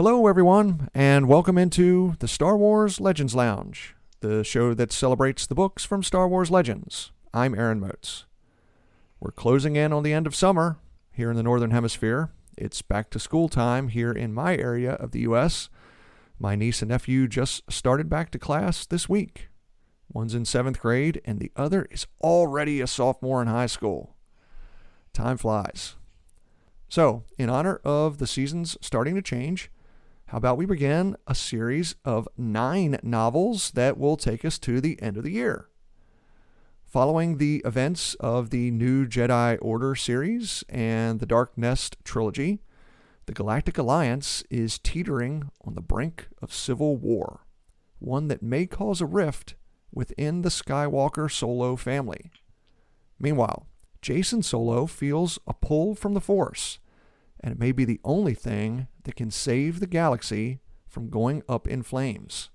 Hello, everyone, and welcome into the Star Wars Legends Lounge, the show that celebrates the books from Star Wars Legends. I'm Aaron Motes. We're closing in on the end of summer here in the Northern Hemisphere. It's back to school time here in my area of the U.S. My niece and nephew just started back to class this week. One's in 7th grade, and the other is already a sophomore in high school. Time flies. So, in honor of the seasons starting to change, how about we begin a series of 9 novels that will take us to the end of the year? Following the events of the New Jedi Order series and the Dark Nest trilogy, the Galactic Alliance is teetering on the brink of civil war, one that may cause a rift within the Skywalker Solo family. Meanwhile, Jacen Solo feels a pull from the Force, and it may be the only thing that can save the galaxy from going up in flames.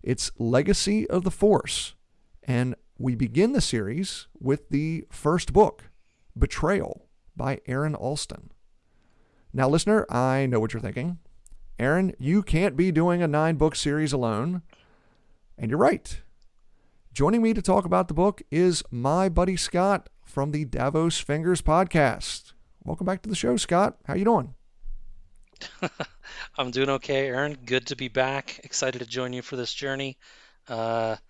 It's Legacy of the Force, and we begin the series with the first book, Betrayal, by Aaron Alston. Now, listener, I know what you're thinking. Aaron, you can't be doing a 9-book series alone, and you're right. Joining me to talk about the book is my buddy Scott from the Davos Fingers podcast. Welcome back to the show, Scott. How you doing? I'm doing okay, Aaron. Good to be back. Excited to join you for this journey. Nothing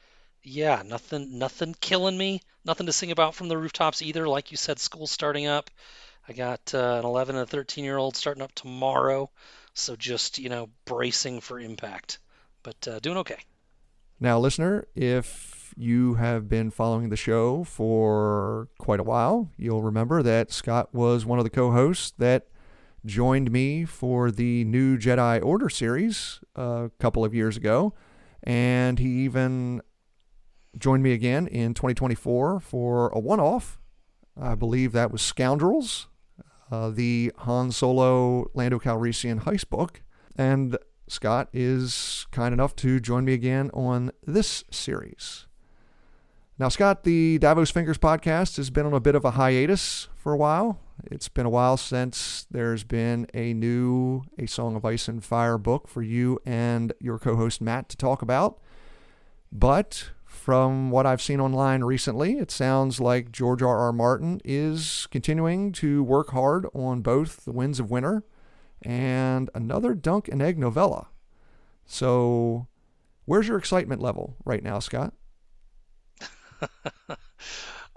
killing me. Nothing to sing about from the rooftops either. Like you said, school's starting up. I got an 11 and a 13-year-old starting up tomorrow, so just bracing for impact. But doing okay. Now, listener, if you have been following the show for quite a while, you'll remember that Scott was one of the co-hosts that joined me for the New Jedi Order series a couple of years ago, and he even joined me again in 2024 for a one-off. I believe that was Scoundrels, the Han Solo Lando Calrissian heist book, and Scott is kind enough to join me again on this series. Now, Scott, the Davos Fingers podcast has been on a bit of a hiatus for a while. It's been a while since there's been a new A Song of Ice and Fire book for you and your co-host Matt to talk about. But from what I've seen online recently, it sounds like George R.R. Martin is continuing to work hard on both The Winds of Winter and another Dunk and Egg novella. So, where's your excitement level right now, Scott?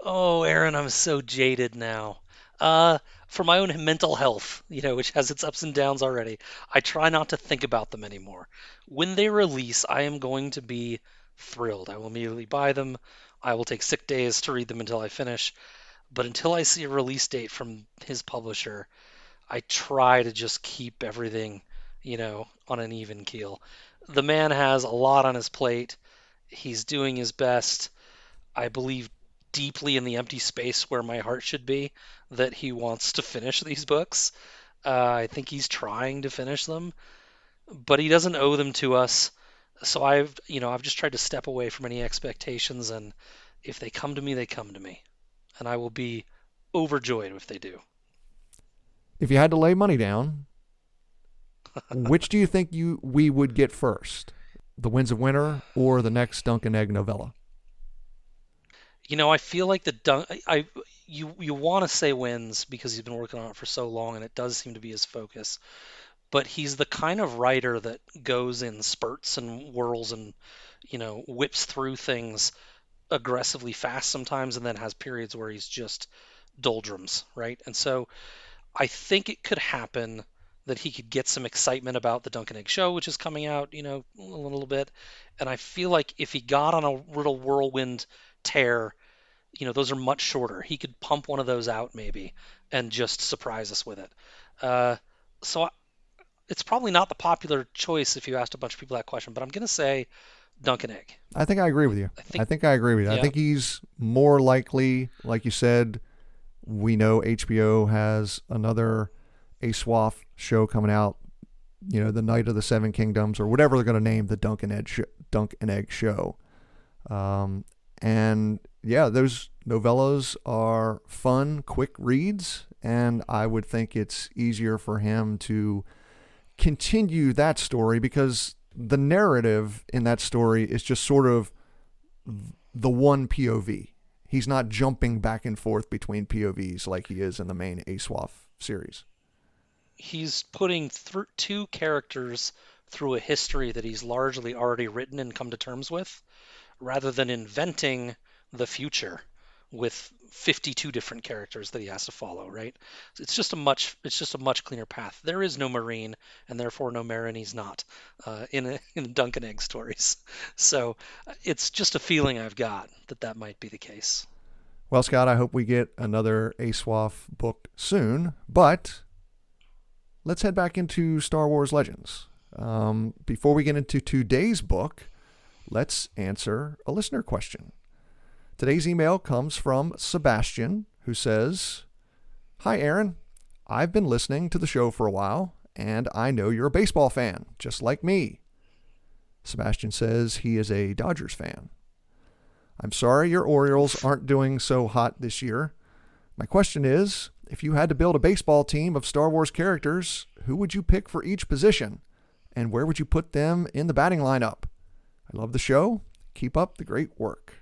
Oh, Aaron, I'm so jaded now. For my own mental health, which has its ups and downs already, I try not to think about them anymore. When they release, I am going to be thrilled. I will immediately buy them. I will take sick days to read them until I finish. But until I see a release date from his publisher, I try to just keep everything, on an even keel. The man has a lot on his plate. He's doing his best. I believe deeply in the empty space where my heart should be that he wants to finish these books. I think he's trying to finish them, but he doesn't owe them to us. So I've just tried to step away from any expectations, and if they come to me, they come to me, and I will be overjoyed if they do. If you had to lay money down, which do you think we would get first? The Winds of Winter or the next Dunk and Egg novella? I feel like the dunk. You want to say wins because he's been working on it for so long, and it does seem to be his focus. But he's the kind of writer that goes in spurts and whirls and whips through things aggressively fast sometimes, and then has periods where he's just doldrums, right? And so I think it could happen that he could get some excitement about the Dunk and Egg show, which is coming out, a little bit. And I feel like if he got on a little whirlwind tear, those are much shorter. He could pump one of those out maybe and just surprise us with it. So it's probably not the popular choice if you asked a bunch of people that question, but I'm going to say Dunk and Egg. I think I agree with you. I I think, think I agree with you. I yeah. think he's more likely, like you said, we know HBO has another ASWAF show coming out, the Night of the Seven Kingdoms or whatever they're going to name the Dunk and Egg show. And yeah, those novellas are fun, quick reads, and I would think it's easier for him to continue that story, because the narrative in that story is just sort of the one POV. He's not jumping back and forth between POVs like he is in the main ASWAF series. He's putting two characters through a history that he's largely already written and come to terms with, rather than inventing the future with 52 different characters that he has to follow, right? It's just a much cleaner path. There is no Marine, and therefore no Marin. He's not in Dunk and Egg stories. So it's just a feeling I've got that that might be the case. Well, Scott, I hope we get another ASWAF book soon, but let's head back into Star Wars Legends. Before we get into today's book, let's answer a listener question. Today's email comes from Sebastian, who says, "Hi, Aaron. I've been listening to the show for a while, and I know you're a baseball fan, just like me." Sebastian says he is a Dodgers fan. "I'm sorry your Orioles aren't doing so hot this year. My question is, if you had to build a baseball team of Star Wars characters, who would you pick for each position? And where would you put them in the batting lineup? I love the show. Keep up the great work."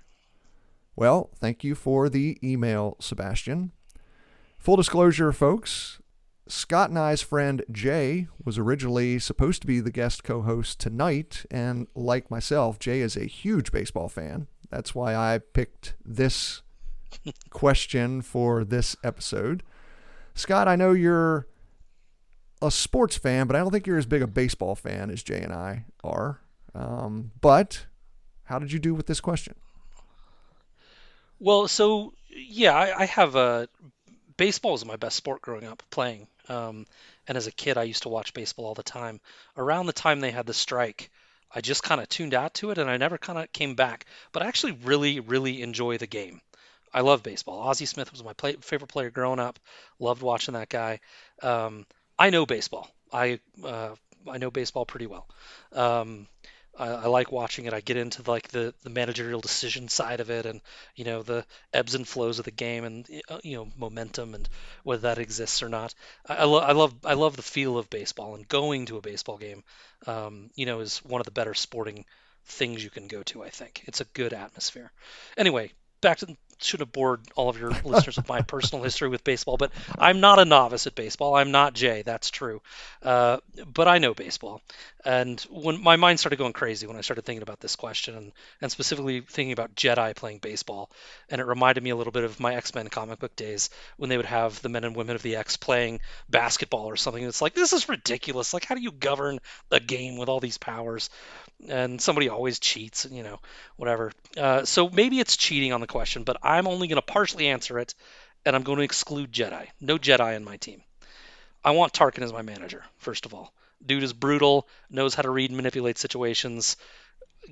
Well, thank you for the email, Sebastian. Full disclosure, folks, Scott and I's friend Jay was originally supposed to be the guest co-host tonight, and like myself, Jay is a huge baseball fan. That's why I picked this question for this episode. Scott, I know you're a sports fan, but I don't think you're as big a baseball fan as Jay and I are. But how did you do with this question? Well, so yeah, I have a baseball was my best sport growing up playing. And as a kid, I used to watch baseball all the time. Around the time they had the strike, I just kind of tuned out to it and I never kind of came back. But I actually really, really enjoy the game. I love baseball. Ozzie Smith was my favorite player growing up. Loved watching that guy. I know baseball. I know baseball pretty well. Um, I like watching it. I get into like the managerial decision side of it, and the ebbs and flows of the game, and momentum, and whether that exists or not. I love the feel of baseball, and going to a baseball game, is one of the better sporting things you can go to. I think it's a good atmosphere. Anyway, back to should have bored all of your listeners with my personal history with baseball, but I'm not a novice at baseball. I'm not Jay, that's true. But I know baseball. And when my mind started going crazy when I started thinking about this question, and specifically thinking about Jedi playing baseball, and it reminded me a little bit of my X-Men comic book days when they would have the men and women of the X playing basketball or something. It's like, this is ridiculous. Like, how do you govern a game with all these powers? And somebody always cheats, whatever. So maybe it's cheating on the question, but I'm only going to partially answer it, and I'm going to exclude Jedi. No Jedi in my team. I want Tarkin as my manager, first of all. Dude is brutal, knows how to read and manipulate situations,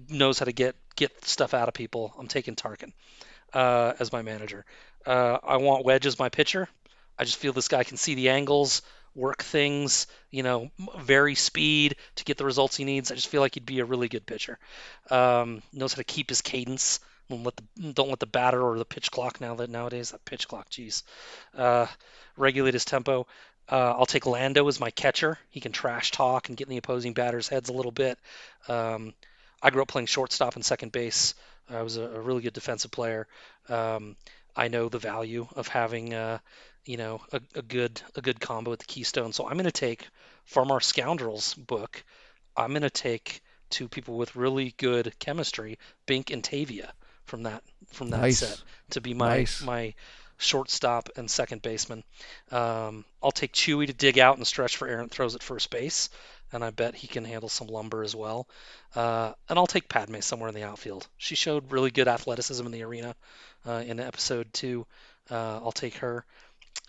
knows how to get stuff out of people. I'm taking Tarkin as my manager. I want Wedge as my pitcher. I just feel this guy can see the angles, work things, vary speed to get the results he needs. I just feel like he'd be a really good pitcher. Knows how to keep his cadence. Don't let the batter or the pitch clock nowadays that pitch clock, geez, regulate his tempo. I'll take Lando as my catcher. He can trash talk and get in the opposing batter's heads a little bit. I grew up playing shortstop and second base. I was a really good defensive player. I know the value of having a good combo with the Keystone. So I'm going to take from our Scoundrels book. I'm going to take two people with really good chemistry, Bink and Tavia, from that Nice. set to be Nice. my shortstop and second baseman. I'll take Chewie to dig out and stretch for errant throws at first base, and I bet he can handle some lumber as well. And I'll take Padme somewhere in the outfield. She showed really good athleticism in the arena in episode 2. I'll take her.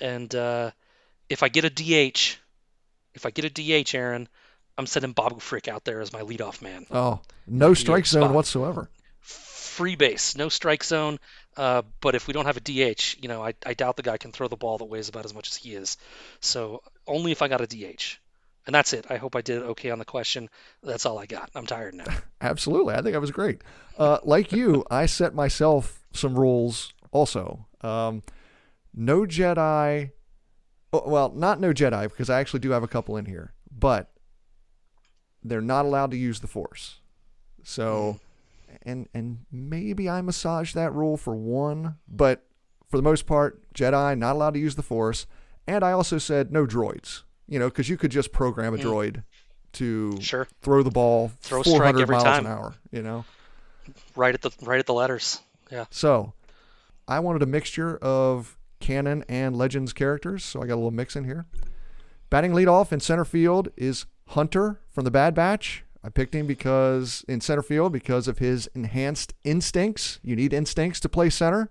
And if I get a DH, Aaron, I'm sending Bob Frick out there as my leadoff man. Oh, no strike zone whatsoever. Free base, no strike zone. But if we don't have a DH, I doubt the guy can throw the ball that weighs about as much as he is. So only if I got a DH. And that's it. I hope I did okay on the question. That's all I got. I'm tired now. Absolutely. I think I was great. Like you, I set myself some rules also. No Jedi. Well, not no Jedi, because I actually do have a couple in here. But they're not allowed to use the Force. So, and maybe I massaged that rule for one, but for the most part, Jedi not allowed to use the Force. And I also said no droids, because you could just program a droid to throw the ball 400 miles an hour, Right at the letters. Yeah. So I wanted a mixture of canon and Legends characters, so I got a little mix in here. Batting leadoff in center field is Hunter from the Bad Batch. I picked him in center field because of his enhanced instincts. You need instincts to play center,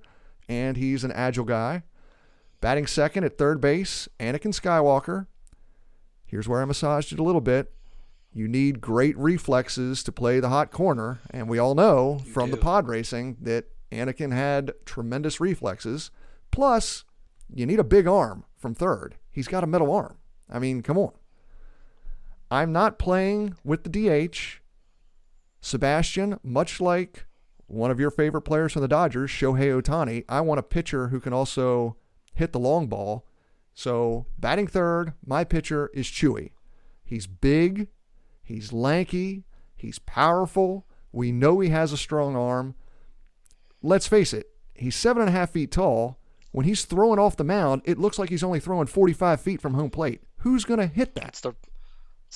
and he's an agile guy. Batting second at third base, Anakin Skywalker. Here's where I massaged it a little bit. You need great reflexes to play the hot corner, and we all know from the pod racing that Anakin had tremendous reflexes. Plus, you need a big arm from third. He's got a metal arm. I mean, come on. I'm not playing with the DH. Sebastian, much like one of your favorite players from the Dodgers, Shohei Ohtani, I want a pitcher who can also hit the long ball. So batting third, my pitcher is Chewy. He's big, he's lanky, he's powerful. We know he has a strong arm. Let's face it, he's 7.5 feet tall. When he's throwing off the mound, it looks like he's only throwing 45 feet from home plate. Who's going to hit that? It's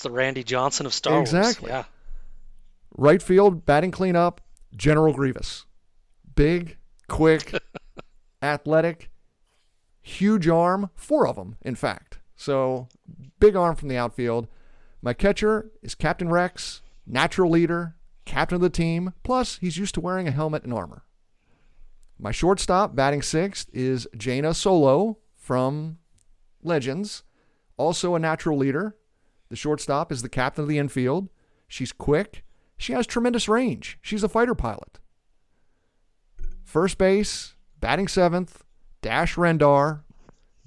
the Randy Johnson of Star Wars. Exactly. Yeah. Right field, batting cleanup, General Grievous. Big, quick, athletic, huge arm, 4 of them, in fact. So, big arm from the outfield. My catcher is Captain Rex, natural leader, captain of the team, plus he's used to wearing a helmet and armor. My shortstop, batting sixth, is Jaina Solo from Legends, also a natural leader. The shortstop is the captain of the infield. She's quick. She has tremendous range. She's a fighter pilot. First base, batting seventh, Dash Rendar.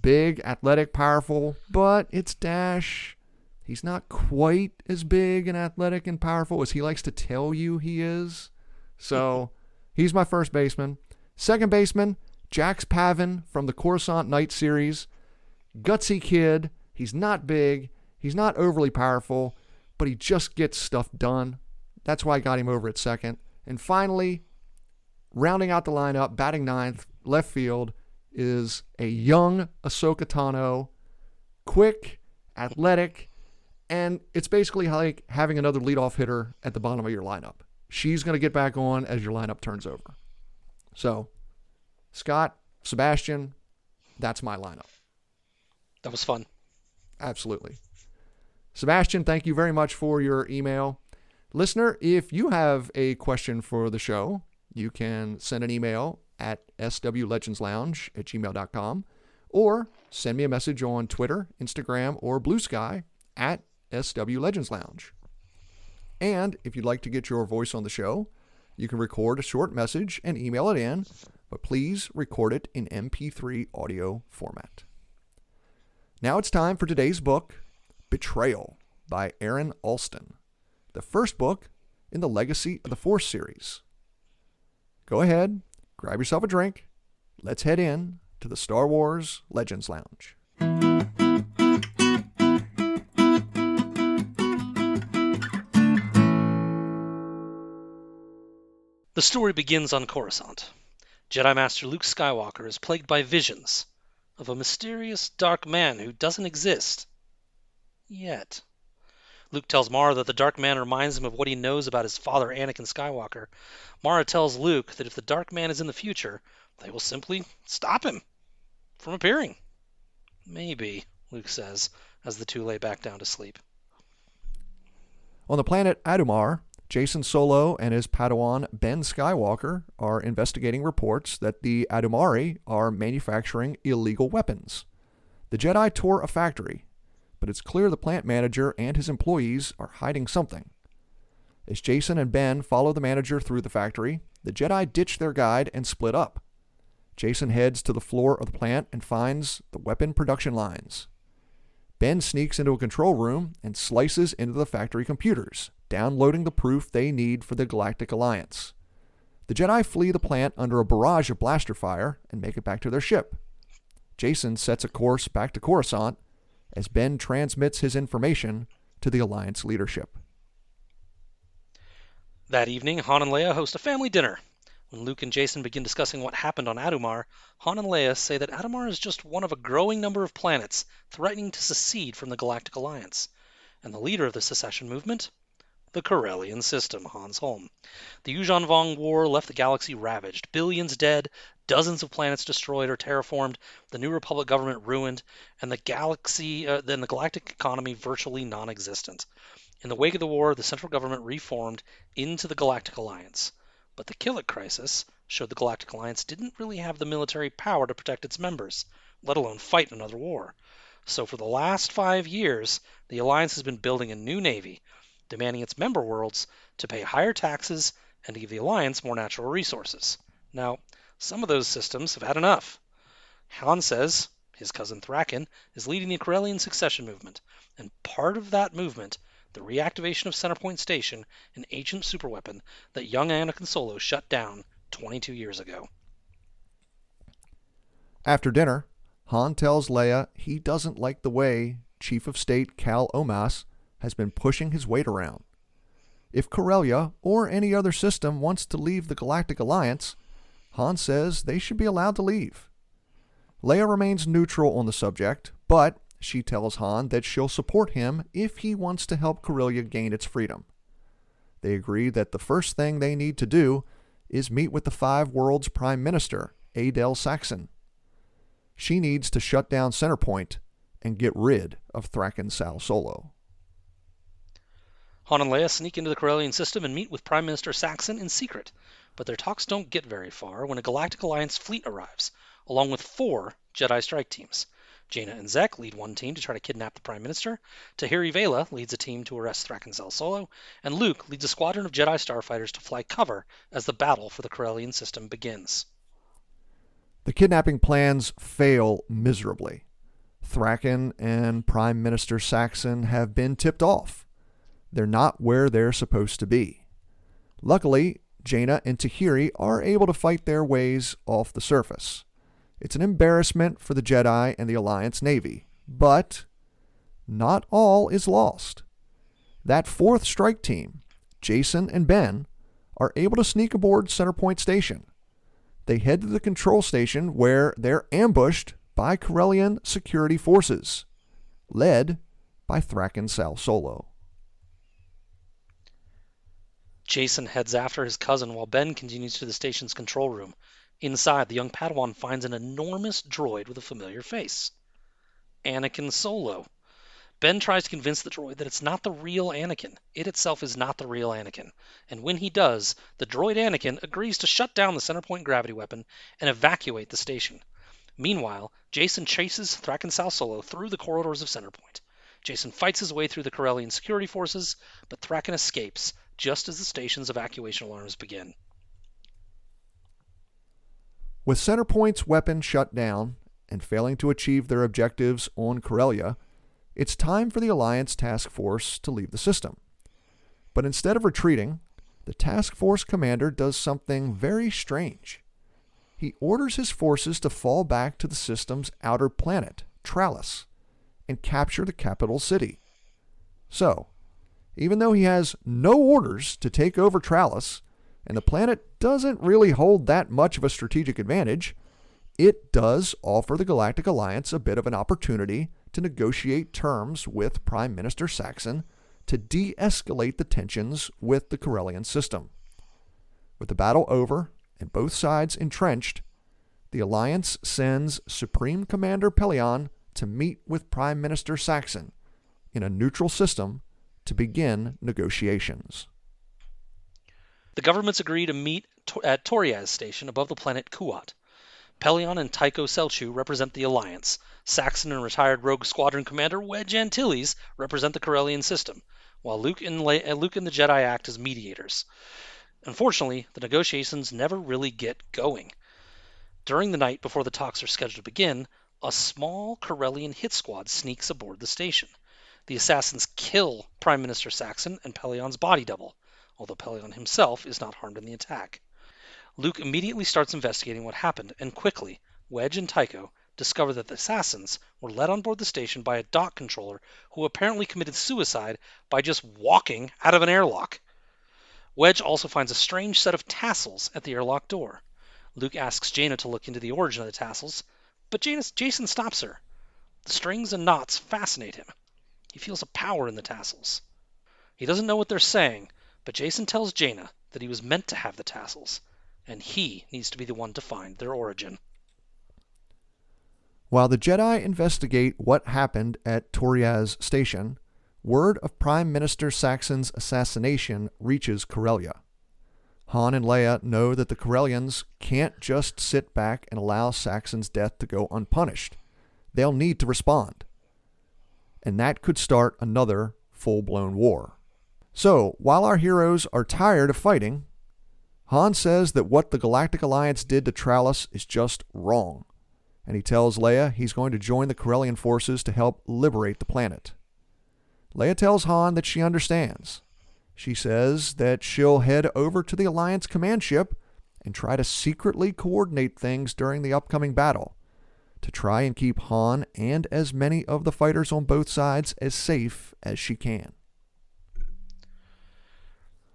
Big, athletic, powerful, but it's Dash. He's not quite as big and athletic and powerful as he likes to tell you he is. So he's my first baseman. Second baseman, Jax Pavin from the Coruscant Night series. Gutsy kid. He's not big. He's not overly powerful, but he just gets stuff done. That's why I got him over at second. And finally, rounding out the lineup, batting ninth, left field, is a young Ahsoka Tano. Quick, athletic, and it's basically like having another leadoff hitter at the bottom of your lineup. She's going to get back on as your lineup turns over. So, Scott, Sebastian, that's my lineup. That was fun. Absolutely. Sebastian, thank you very much for your email. Listener, if you have a question for the show, you can send an email at swlegendslounge@gmail.com or send me a message on Twitter, Instagram, or Blue Sky at swlegendslounge. And if you'd like to get your voice on the show, you can record a short message and email it in, but please record it in MP3 audio format. Now it's time for today's book, Betrayal by Aaron Alston, the first book in the Legacy of the Force series. Go ahead, grab yourself a drink. Let's head in to the Star Wars Legends Lounge. The story begins on Coruscant. Jedi Master Luke Skywalker is plagued by visions of a mysterious dark man who doesn't exist yet. Luke tells Mara that the dark man reminds him of what he knows about his father, Anakin Skywalker. Mara tells Luke that if the dark man is in the future, they will simply stop him from appearing. Maybe, Luke says, as the two lay back down to sleep. On the planet Adumar, Jason Solo and his Padawan Ben Skywalker are investigating reports that the Adumari are manufacturing illegal weapons. The Jedi tour a factory, but it's clear the plant manager and his employees are hiding something. As Jason and Ben follow the manager through the factory, the Jedi ditch their guide and split up. Jason heads to the floor of the plant and finds the weapon production lines. Ben sneaks into a control room and slices into the factory computers, downloading the proof they need for the Galactic Alliance. The Jedi flee the plant under a barrage of blaster fire and make it back to their ship. Jason sets a course back to Coruscant as Ben transmits his information to the Alliance leadership. That evening, Han and Leia host a family dinner. When Luke and Jason begin discussing what happened on Adumar, Han and Leia say that Adumar is just one of a growing number of planets threatening to secede from the Galactic Alliance. And the leader of the secession movement? The Corellian system, Han's home. The Yuuzhan Vong War left the galaxy ravaged, billions dead, dozens of planets destroyed or terraformed, the New Republic government ruined, and the galactic economy virtually non-existent. In the wake of the war, the central government reformed into the Galactic Alliance. But the Killik crisis showed the Galactic Alliance didn't really have the military power to protect its members, let alone fight another war. So for the last 5 years, the Alliance has been building a new navy, demanding its member worlds to pay higher taxes and to give the Alliance more natural resources. Now, some of those systems have had enough. Han says his cousin Thraken is leading the Corellian succession movement, and part of that movement, the reactivation of Centerpoint Station, an ancient superweapon that young Anakin Solo shut down 22 years ago. After dinner, Han tells Leia he doesn't like the way Chief of State Cal Omas has been pushing his weight around. If Corellia or any other system wants to leave the Galactic Alliance, Han says they should be allowed to leave. Leia remains neutral on the subject, but she tells Han that she'll support him if he wants to help Corellia gain its freedom. They agree that the first thing they need to do is meet with the Five Worlds Prime Minister, Adel Saxon. She needs to shut down Centerpoint and get rid of Thraken Sal Solo. Han and Leia sneak into the Corellian system and meet with Prime Minister Saxon in secret, but their talks don't get very far when a Galactic Alliance fleet arrives, along with 4 Jedi strike teams. Jaina and Zek lead one team to try to kidnap the Prime Minister, Tahiri Vela leads a team to arrest Thraken Sal Solo, and Luke leads a squadron of Jedi starfighters to fly cover as the battle for the Corellian system begins. The kidnapping plans fail miserably. Thraken and Prime Minister Saxon have been tipped off. They're not where they're supposed to be. Luckily, Jaina and Tahiri are able to fight their ways off the surface. It's an embarrassment for the Jedi and the Alliance Navy, but not all is lost. That 4th strike team, Jason and Ben, are able to sneak aboard Centerpoint Station. They head to the control station where they're ambushed by Corellian security forces, led by Thraken Sal Solo. Jason heads after his cousin while Ben continues to the station's control room. Inside, the young Padawan finds an enormous droid with a familiar face. Anakin Solo. Ben tries to convince the droid that it's not the real Anakin. It itself is not the real Anakin. And when he does, the droid Anakin agrees to shut down the Centerpoint gravity weapon and evacuate the station. Meanwhile, Jason chases Thraken Sal Solo through the corridors of Centerpoint. Jason fights his way through the Corellian security forces, but Thraken escapes just as the station's evacuation alarms begin. With Centerpoint's weapon shut down and failing to achieve their objectives on Corellia, it's time for the Alliance Task Force to leave the system. But instead of retreating, the Task Force commander does something very strange. He orders his forces to fall back to the system's outer planet, Trallis, and capture the capital city. So, even though he has no orders to take over Trallis, and the planet doesn't really hold that much of a strategic advantage, it does offer the Galactic Alliance a bit of an opportunity to negotiate terms with Prime Minister Saxon to de-escalate the tensions with the Corellian system. With the battle over and both sides entrenched, the Alliance sends Supreme Commander Pelion to meet with Prime Minister Saxon in a neutral system to begin negotiations. The governments agree to meet at Toriaz Station above the planet Kuat. Pelion and Tycho Selchu represent the Alliance. Saxon and retired Rogue Squadron Commander Wedge Antilles represent the Corellian system, while Luke and the Jedi act as mediators. Unfortunately, the negotiations never really get going. During the night before the talks are scheduled to begin, a small Corellian hit squad sneaks aboard the station. The assassins kill Prime Minister Saxon and Pelion's body double, although Pelion himself is not harmed in the attack. Luke immediately starts investigating what happened, and quickly, Wedge and Tycho discover that the assassins were led on board the station by a dock controller who apparently committed suicide by just walking out of an airlock. Wedge also finds a strange set of tassels at the airlock door. Luke asks Jaina to look into the origin of the tassels, but Jason stops her. The strings and knots fascinate him. He feels a power in the tassels. He doesn't know what they're saying, but Jason tells Jaina that he was meant to have the tassels, and he needs to be the one to find their origin. While the Jedi investigate what happened at Toriaz Station, word of Prime Minister Saxon's assassination reaches Corellia. Han and Leia know that the Corellians can't just sit back and allow Saxon's death to go unpunished. They'll need to respond. And that could start another full-blown war. So, while our heroes are tired of fighting, Han says that what the Galactic Alliance did to Trallus is just wrong. And he tells Leia he's going to join the Corellian forces to help liberate the planet. Leia tells Han that she understands. She says that she'll head over to the Alliance command ship and try to secretly coordinate things during the upcoming battle to try and keep Han and as many of the fighters on both sides as safe as she can.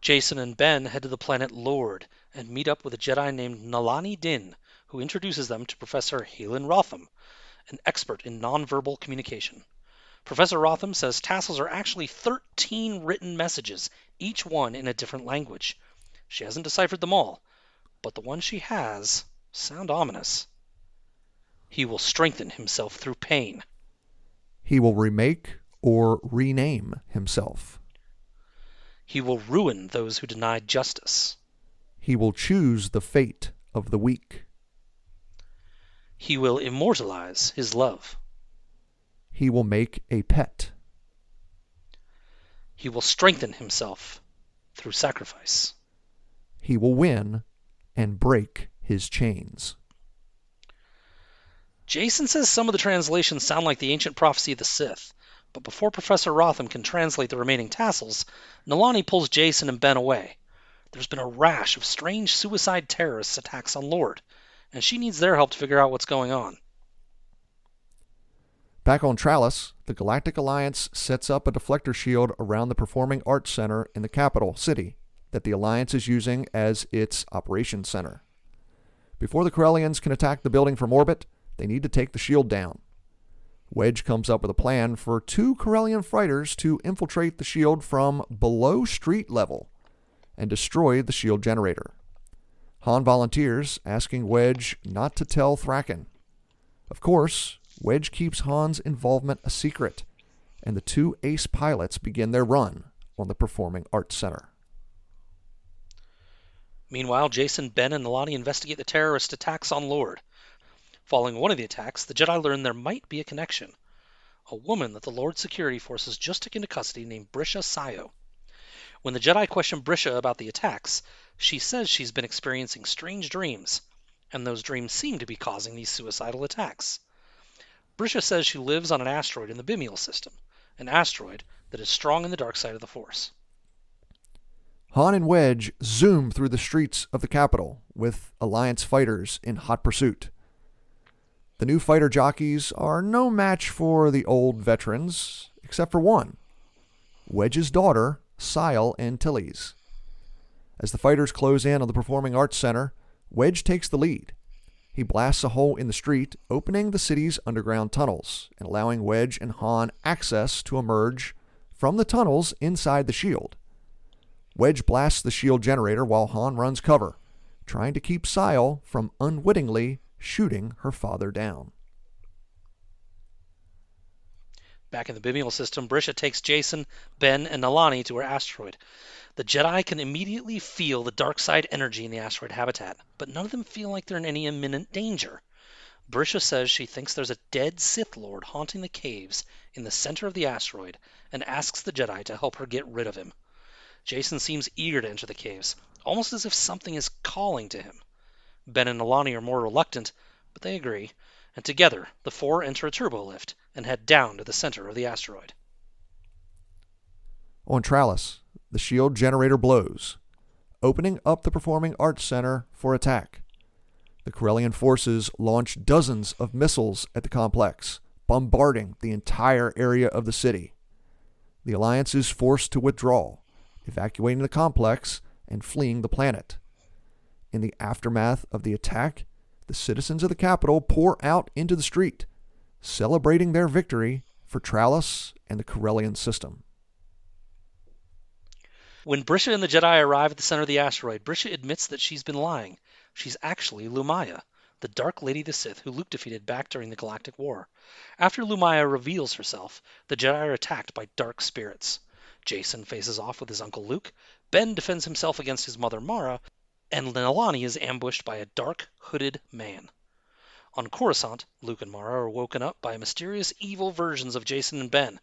Jason and Ben head to the planet Lord and meet up with a Jedi named Nalani Din, who introduces them to Professor Halen Rotham, an expert in nonverbal communication. Professor Rotham says tassels are actually 13 written messages, each one in a different language. She hasn't deciphered them all, but the ones she has sound ominous. He will strengthen himself through pain. He will remake or rename himself. He will ruin those who deny justice. He will choose the fate of the weak. He will immortalize his love. He will make a pet. He will strengthen himself through sacrifice. He will win and break his chains. Jason says some of the translations sound like the ancient prophecy of the Sith, but before Professor Rotham can translate the remaining tassels, Nalani pulls Jason and Ben away. There's been a rash of strange suicide terrorist attacks on Lord, and she needs their help to figure out what's going on. Back on Trallus, the Galactic Alliance sets up a deflector shield around the Performing Arts Center in the capital city that the Alliance is using as its operations center. Before the Corellians can attack the building from orbit, they need to take the shield down. Wedge comes up with a plan for 2 Corellian fighters to infiltrate the shield from below street level and destroy the shield generator. Han volunteers, asking Wedge not to tell Thraken. Of course, Wedge keeps Han's involvement a secret, and the 2 ace pilots begin their run on the Performing Arts Center. Meanwhile, Jason, Ben, and Nalani investigate the terrorist attacks on Lord. Following one of the attacks, the Jedi learn there might be a connection. A woman that the Lord's security forces just took into custody named Brisha Sayo. When the Jedi question Brisha about the attacks, she says she's been experiencing strange dreams, and those dreams seem to be causing these suicidal attacks. Brisha says she lives on an asteroid in the Betrayal system, an asteroid that is strong in the dark side of the Force. Han and Wedge zoom through the streets of the capital with Alliance fighters in hot pursuit. The new fighter jockeys are no match for the old veterans, except for one, Wedge's daughter, Sile Antilles. As the fighters close in on the Performing Arts Center, Wedge takes the lead. He blasts a hole in the street, opening the city's underground tunnels and allowing Wedge and Han access to emerge from the tunnels inside the shield. Wedge blasts the shield generator while Han runs cover, trying to keep Sile from unwittingly shooting her father down. Back in the Betrayal system, Brisha takes Jason, Ben, and Nalani to her asteroid. The Jedi can immediately feel the dark side energy in the asteroid habitat, but none of them feel like they're in any imminent danger. Brisha says she thinks there's a dead Sith Lord haunting the caves in the center of the asteroid and asks the Jedi to help her get rid of him. Jason seems eager to enter the caves, almost as if something is calling to him. Ben and Nalani are more reluctant, but they agree, and together the 4 enter a turbo lift and head down to the center of the asteroid. On Trallus, the shield generator blows, opening up the Performing Arts Center for attack. The Corellian forces launch dozens of missiles at the complex, bombarding the entire area of the city. The Alliance is forced to withdraw, evacuating the complex and fleeing the planet. In the aftermath of the attack, the citizens of the capital pour out into the street, celebrating their victory for Trallus and the Corellian system. When Brisha and the Jedi arrive at the center of the asteroid, Brisha admits that she's been lying. She's actually Lumaya, the Dark Lady of the Sith who Luke defeated back during the Galactic War. After Lumaya reveals herself, the Jedi are attacked by dark spirits. Jason faces off with his uncle Luke, Ben defends himself against his mother Mara, and Nilani is ambushed by a dark, hooded man. On Coruscant, Luke and Mara are woken up by mysterious evil versions of Jason and Ben.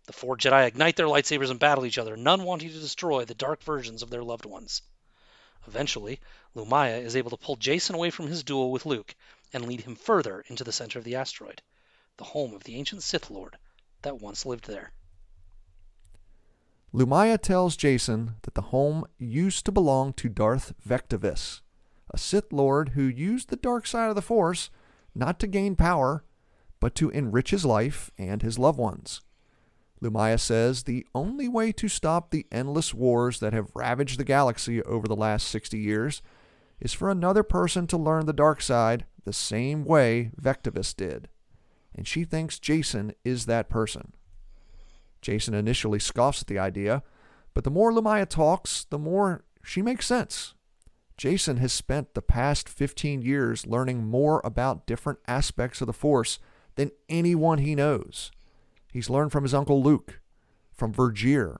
The four Jedi ignite their lightsabers and battle each other, none wanting to destroy the dark versions of their loved ones. Eventually, Lumaya is able to pull Jason away from his duel with Luke and lead him further into the center of the asteroid, the home of the ancient Sith Lord that once lived there. Lumaya tells Jason that the home used to belong to Darth Vectivus, a Sith Lord who used the dark side of the Force not to gain power, but to enrich his life and his loved ones. Lumaya says the only way to stop the endless wars that have ravaged the galaxy over the last 60 years is for another person to learn the dark side the same way Vectivus did. And she thinks Jason is that person. Jason initially scoffs at the idea, but the more Lumaya talks, the more she makes sense. Jason has spent the past 15 years learning more about different aspects of the Force than anyone he knows. He's learned from his uncle Luke, from Vergir,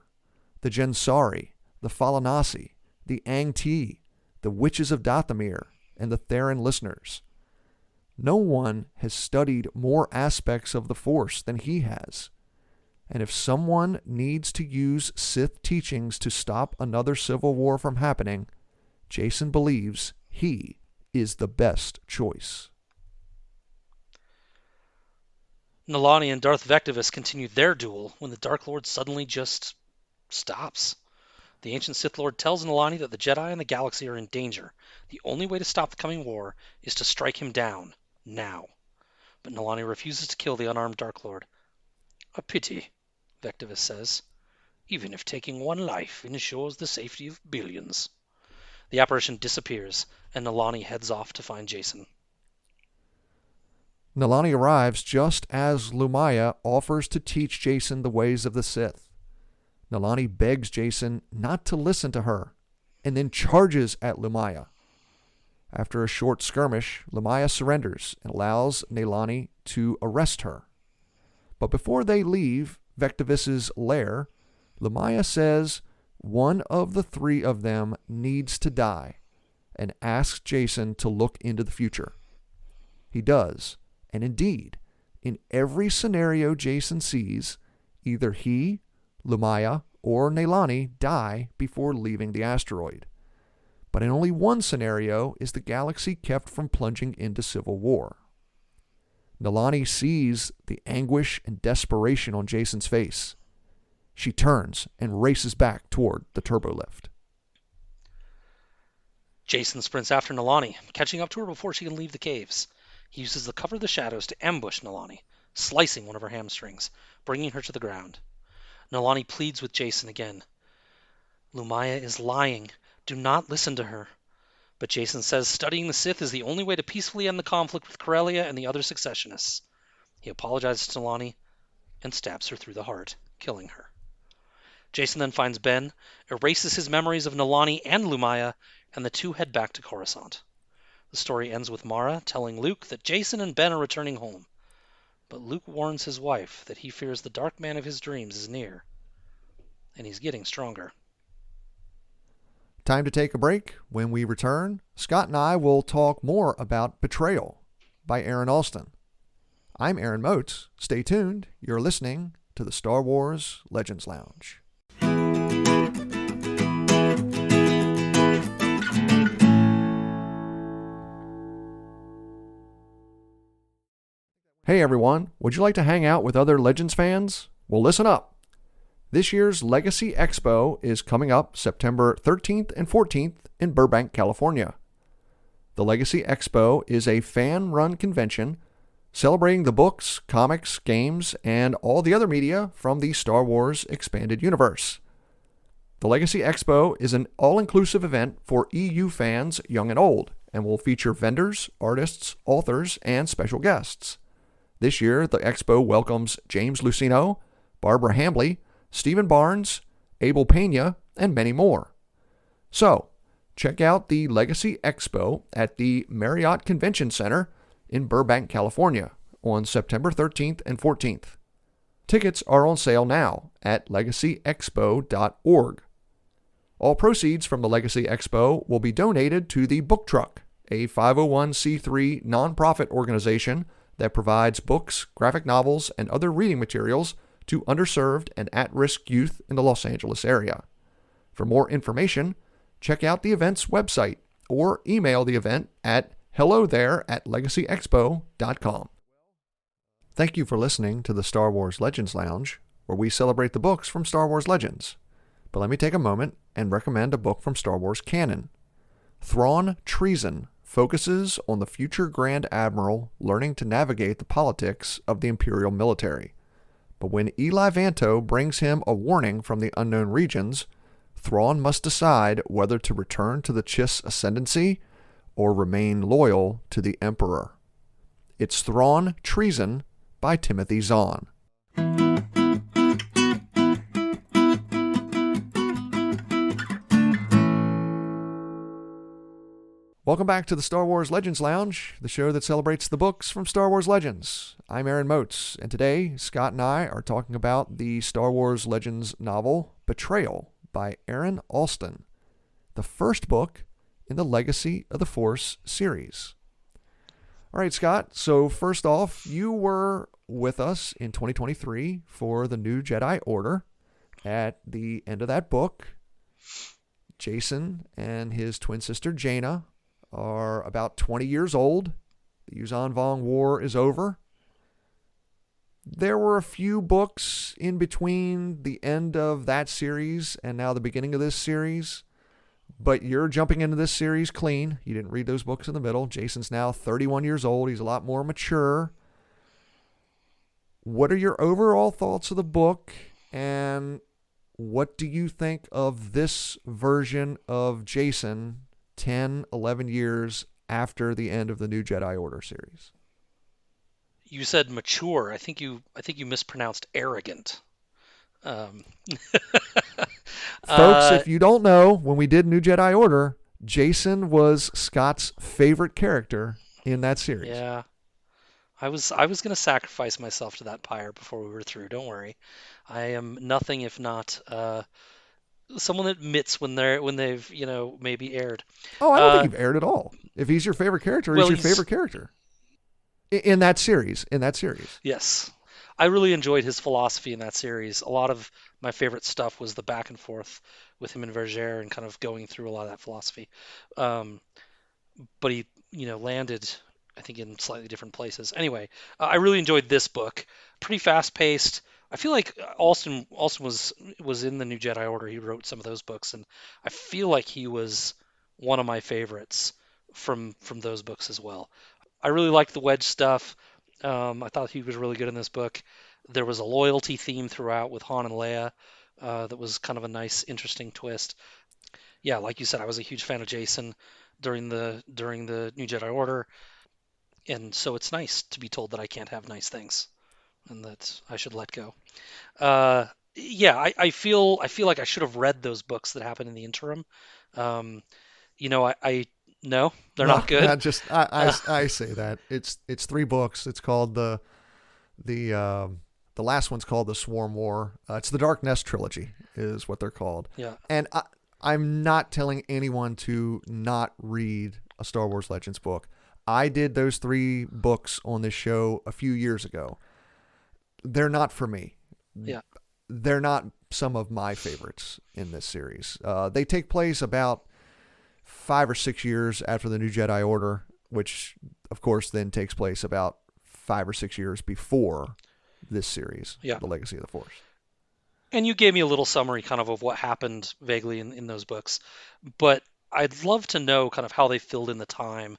the Jensari, the Falanasi, the Ang-Ti, the Witches of Dathomir, and the Theron listeners. No one has studied more aspects of the Force than he has. And if someone needs to use Sith teachings to stop another civil war from happening, Jason believes he is the best choice. Nilani and Darth Vectivus continue their duel when the Dark Lord suddenly just stops. The ancient Sith Lord tells Nilani that the Jedi and the galaxy are in danger. The only way to stop the coming war is to strike him down, now. But Nilani refuses to kill the unarmed Dark Lord. A pity, Vectivus says, even if taking one life ensures the safety of billions. The apparition disappears, and Nilani heads off to find Jason. Nilani arrives just as Lumaya offers to teach Jason the ways of the Sith. Nilani begs Jason not to listen to her, and then charges at Lumaya. After a short skirmish, Lumaya surrenders and allows Nilani to arrest her. But before they leave Vectivus's lair, Lumaya says one of the three of them needs to die and asks Jason to look into the future. He does. And indeed, in every scenario Jason sees, either he, Lumaya, or Nilani die before leaving the asteroid. But in only one scenario is the galaxy kept from plunging into civil war. Nilani sees the anguish and desperation on Jason's face. She turns and races back toward the turbolift. Jason sprints after Nilani, catching up to her before she can leave the caves. He uses the cover of the shadows to ambush Nilani, slicing one of her hamstrings, bringing her to the ground. Nilani pleads with Jason again. Lumaya is lying. Do not listen to her. But Jason says studying the Sith is the only way to peacefully end the conflict with Corellia and the other successionists. He apologizes to Nilani and stabs her through the heart, killing her. Jason then finds Ben, erases his memories of Nilani and Lumaya, and the two head back to Coruscant. The story ends with Mara telling Luke that Jason and Ben are returning home. But Luke warns his wife that he fears the dark man of his dreams is near. And he's getting stronger. Time to take a break. When we return, Scott and I will talk more about Betrayal by Aaron Alston. I'm Aaron Motes. Stay tuned. You're listening to the Star Wars Legends Lounge. Hey everyone, would you like to hang out with other Legends fans? Well, listen up. This year's Legacy Expo is coming up September 13th and 14th in Burbank, California. The Legacy Expo is a fan-run convention celebrating the books, comics, games, and all the other media from the Star Wars Expanded Universe. The Legacy Expo is an all-inclusive event for EU fans, young and old, and will feature vendors, artists, authors, and special guests. This year, the expo welcomes James Lucino, Barbara Hambley, Stephen Barnes, Abel Pena, and many more. So, check out the Legacy Expo at the Marriott Convention Center in Burbank, California on September 13th and 14th. Tickets are on sale now at legacyexpo.org. All proceeds from the Legacy Expo will be donated to the Book Truck, a 501c3 nonprofit organization that provides books, graphic novels, and other reading materials to underserved and at-risk youth in the Los Angeles area. For more information, check out the event's website or email the event at hellothere@legacyexpo.com. Thank you for listening to the Star Wars Legends Lounge, where we celebrate the books from Star Wars Legends. But let me take a moment and recommend a book from Star Wars canon. Thrawn Treason focuses on the future Grand Admiral learning to navigate the politics of the Imperial military. But when Eli Vanto brings him a warning from the unknown regions, Thrawn must decide whether to return to the Chiss ascendancy or remain loyal to the Emperor. It's Thrawn Treason by Timothy Zahn. Welcome back to the Star Wars Legends Lounge, the show that celebrates the books from Star Wars Legends. I'm Aaron Motes, and today Scott and I are talking about the Star Wars Legends novel Betrayal by Aaron Alston, the first book in the Legacy of the Force series. All right, Scott, so first off, you were with us in 2023 for the New Jedi Order. At the end of that book, Jason and his twin sister Jaina are about 20 years old. The Yuuzhan Vong War is over. There were a few books in between the end of that series and now the beginning of this series, but you're jumping into this series clean. You didn't read those books in the middle. Jason's now 31 years old. He's a lot more mature. What are your overall thoughts of the book, and what do you think of this version of Jason 10, 11 years after the end of the New Jedi Order series? You said mature. I think you mispronounced arrogant. Um, Folks, uh, if you don't know, when we did New Jedi Order, Jason was Scott's favorite character in that series. yeah, I was gonna sacrifice myself to that pyre before we were through. Don't worry. I am nothing if not someone that admits when they've maybe erred. Oh, I don't think Uh, you've aired at all. If he's your favorite character, he's well, your he's favorite character in that series. yes. I really enjoyed his philosophy in that series. A lot of my favorite stuff was the back and forth with him and Verger and kind of going through a lot of that philosophy. Um, but he, landed, I think, in slightly different places. Anyway, I really enjoyed this book. Pretty fast paced. I feel like Alston was in the New Jedi Order. He wrote some of those books, and I feel like he was one of my favorites from those books as well. I really liked the Wedge stuff. I thought he was really good in this book. There was a loyalty theme throughout with Han and Leia that was kind of a nice, interesting twist. Yeah, like you said, I was a huge fan of Jason during the New Jedi Order, and so it's nice to be told that I can't have nice things and that I should let go. Uh, yeah, I feel like I should have read those books that happened in the interim. Um, I no, they're No, not good. I say that it's three books. It's called the the last one's called the Swarm War. It's the Dark Nest trilogy is what they're called. Yeah, And I'm not telling anyone to not read a Star Wars Legends book. I did those three books on this show a few years ago. They're not for me. yeah, They're not some of my favorites in this series. They take place about 5 or 6 years after the New Jedi Order, which of course then takes place about 5 or 6 years before this series, yeah. The Legacy of the Force. And you gave me a little summary kind of what happened vaguely in those books, but I'd love to know kind of how they filled in the time,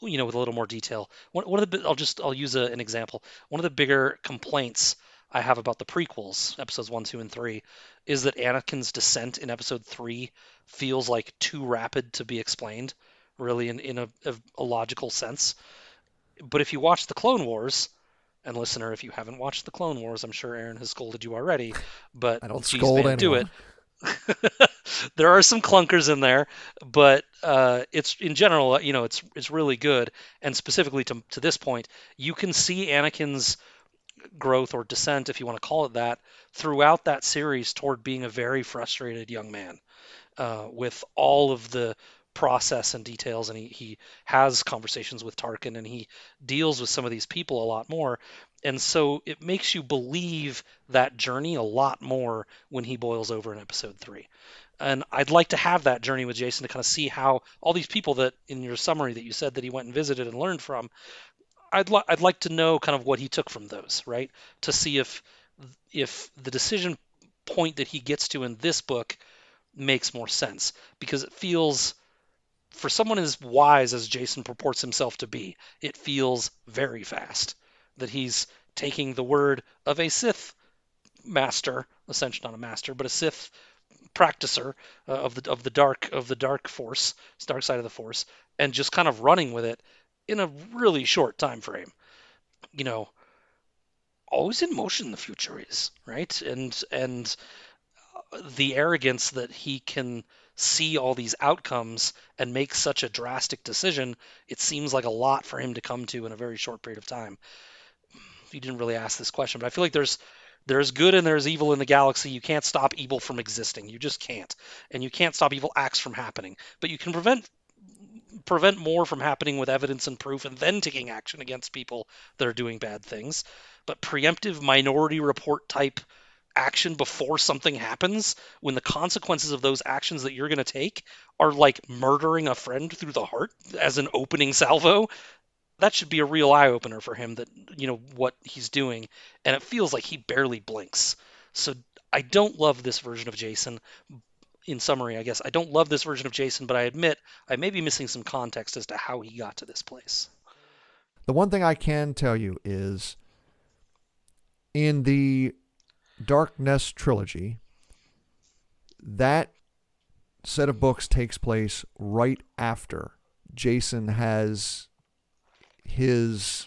with a little more detail. One of the I'll use an example. One of the bigger complaints I have about the prequels, episodes 1, 2, and 3, is that Anakin's descent in episode 3 feels like too rapid to be explained, really, in a logical sense. But if you watch the Clone Wars, and listener, if you haven't watched the Clone Wars, I'm sure Aaron has scolded you already, but I don't geez, scold man, do it. anyone. There are some clunkers in there, but it's in general, it's really good. And specifically to this point, you can see Anakin's growth or descent, if you want to call it that, throughout that series toward being a very frustrated young man with all of the process and details. And he has conversations with Tarkin and he deals with some of these people a lot more. And so it makes you believe that journey a lot more when he boils over in episode 3. And I'd like to have that journey with Jason to kind of see how all these people that in your summary that you said that he went and visited and learned from, I'd like to know kind of what he took from those, right? To see if the decision point that he gets to in this book makes more sense because it feels for someone as wise as Jason purports himself to be, it feels very fast that he's taking the word of a Sith master, essentially not a master, but a Sith practicer of the dark force, dark side of the force, and just kind of running with it in a really short time frame. You know, always in motion the future is, right? And the arrogance that he can see all these outcomes and make such a drastic decision, it seems like a lot for him to come to in a very short period of time. You didn't really ask this question, but I feel like there's good and there's evil in the galaxy. You can't stop evil from existing. You just can't. And you can't stop evil acts from happening. But you can prevent more from happening with evidence and proof and then taking action against people that are doing bad things. But preemptive minority report type action before something happens, when the consequences of those actions that you're going to take are like murdering a friend through the heart as an opening salvo, that should be a real eye opener for him that, what he's doing. And it feels like he barely blinks. So I don't love this version of Jason. In summary, I guess I don't love this version of Jason, but I admit I may be missing some context as to how he got to this place. The one thing I can tell you is in the Darkness trilogy, that set of books takes place right after Jason has his,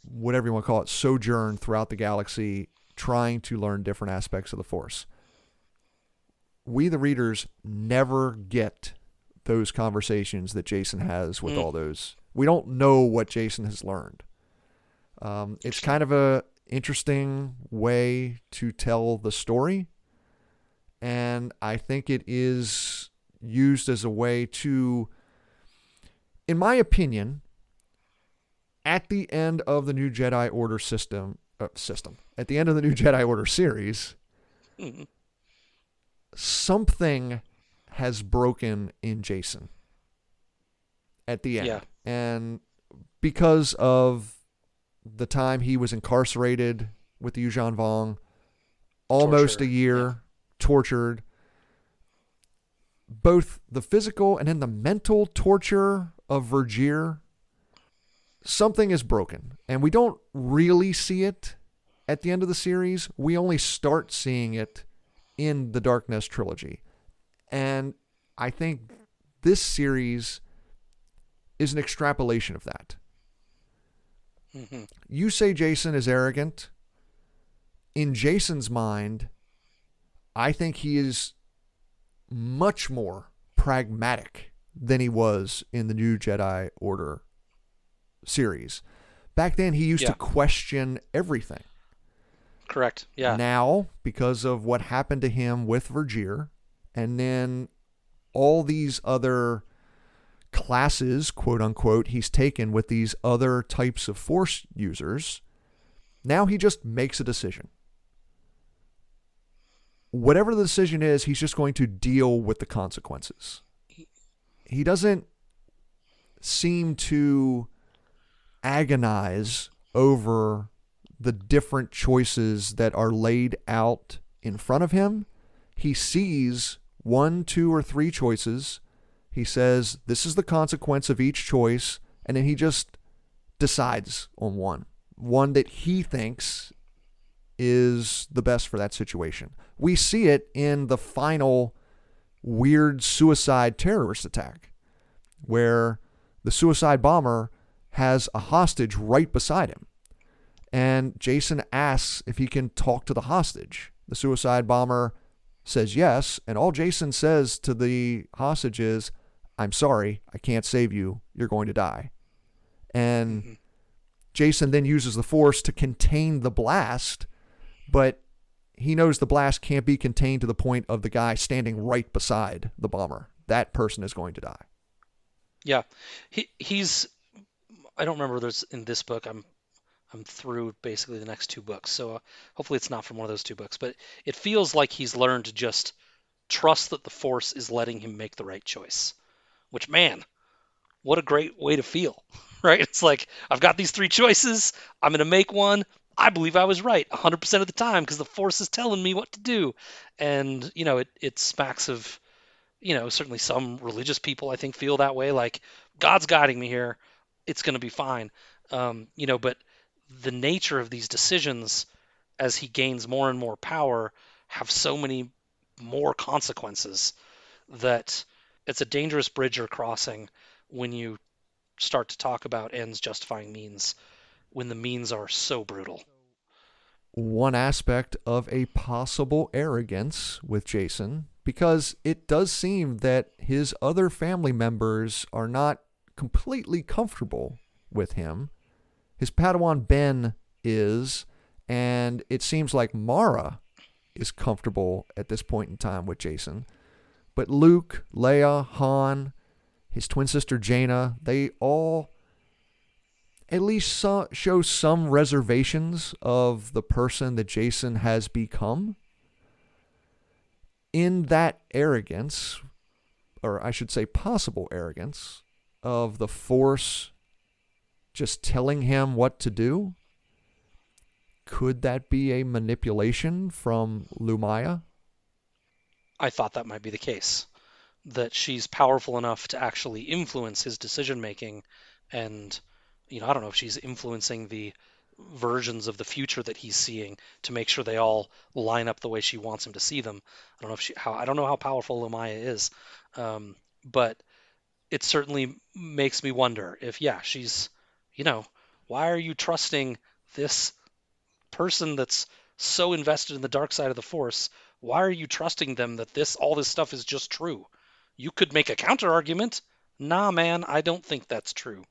whatever you want to call it, sojourn throughout the galaxy trying to learn different aspects of the Force. We, the readers, never get those conversations that Jason has with all those. We don't know what Jason has learned. It's kind of a interesting way to tell the story, and I think it is used as a way to, in my opinion, at the end of the New Jedi Order at the end of the New Jedi Order series, something has broken in Jason at the end. Yeah. And because of the time he was incarcerated with the Yuuzhan Vong, almost Torture, a year, tortured, both the physical and then the mental torture of Vergere, something is broken. And we don't really see it at the end of the series. We only start seeing it in the Darkness trilogy. And I think this series is an extrapolation of that. Mm-hmm. You say Jason is arrogant. In Jason's mind, I think he is much more pragmatic than he was in the New Jedi Order series. Back then, he used to question everything. Correct. Yeah. Now, because of what happened to him with Vergere, and then all these other classes, quote unquote, he's taken with these other types of Force users, now he just makes a decision. Whatever the decision is, he's just going to deal with the consequences. He doesn't seem to agonize over the different choices that are laid out in front of him. He sees 1, 2, or 3 choices. He says, this is the consequence of each choice, and then he just decides on one that he thinks is the best for that situation. We see it in the final weird suicide terrorist attack, where the suicide bomber has a hostage right beside him. And Jason asks if he can talk to the hostage. The suicide bomber says yes, and all Jason says to the hostage is, "I'm sorry, I can't save you. You're going to die." And Jason then uses the Force to contain the blast, but he knows the blast can't be contained to the point of the guy standing right beside the bomber. That person is going to die. Yeah, he's. I don't remember there's in this book. I'm through basically the next two books, so hopefully it's not from one of those two books. But it feels like he's learned to just trust that the Force is letting him make the right choice. Which, man, what a great way to feel, right? It's like, I've got these three choices. I'm going to make one. I believe I was right 100% of the time because the Force is telling me what to do. And, it smacks of, certainly some religious people, I think, feel that way. Like, God's guiding me here. It's going to be fine. But the nature of these decisions as he gains more and more power have so many more consequences that it's a dangerous bridge you're crossing when you start to talk about ends justifying means when the means are so brutal. One aspect of a possible arrogance with Jason, because it does seem that his other family members are not completely comfortable with him. His Padawan Ben is, and it seems like Mara is comfortable at this point in time with Jason. But Luke, Leia, Han, his twin sister Jaina, they all at least show some reservations of the person that Jason has become. In that arrogance, or I should say possible arrogance, of the Force just telling him what to do, could that be a manipulation from Lumaya? I thought that might be the case, that she's powerful enough to actually influence his decision making. And, I don't know if she's influencing the versions of the future that he's seeing to make sure they all line up the way she wants him to see them. I don't know how powerful Lumaya is, but it certainly makes me wonder if, yeah, she's, why are you trusting this person that's so invested in the dark side of the Force? Why are you trusting them that all this stuff is just true? You could make a counter argument. Nah, man, I don't think that's true.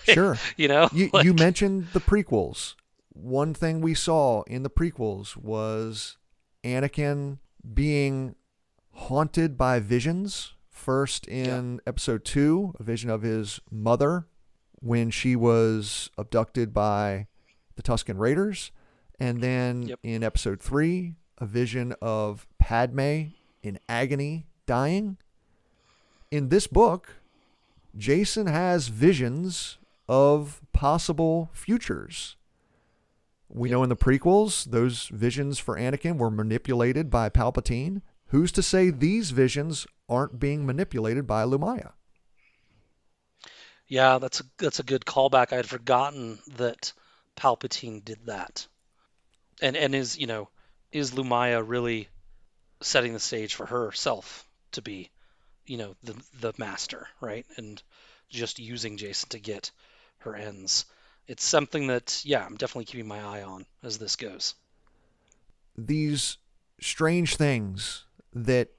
Sure. You Like, mentioned the prequels. One thing we saw in the prequels was Anakin being haunted by visions. First in episode 2, a vision of his mother when she was abducted by the Tusken Raiders. And then in episode 3, a vision of Padme in agony dying. In this book, Jason has visions of possible futures. We know in the prequels, those visions for Anakin were manipulated by Palpatine. Who's to say these visions aren't being manipulated by Lumaya? Yeah, that's a good callback. I had forgotten that Palpatine did that. And is Lumaya really setting the stage for herself to be, the master, right? And just using Jason to get her ends. It's something that, I'm definitely keeping my eye on as this goes. These strange things that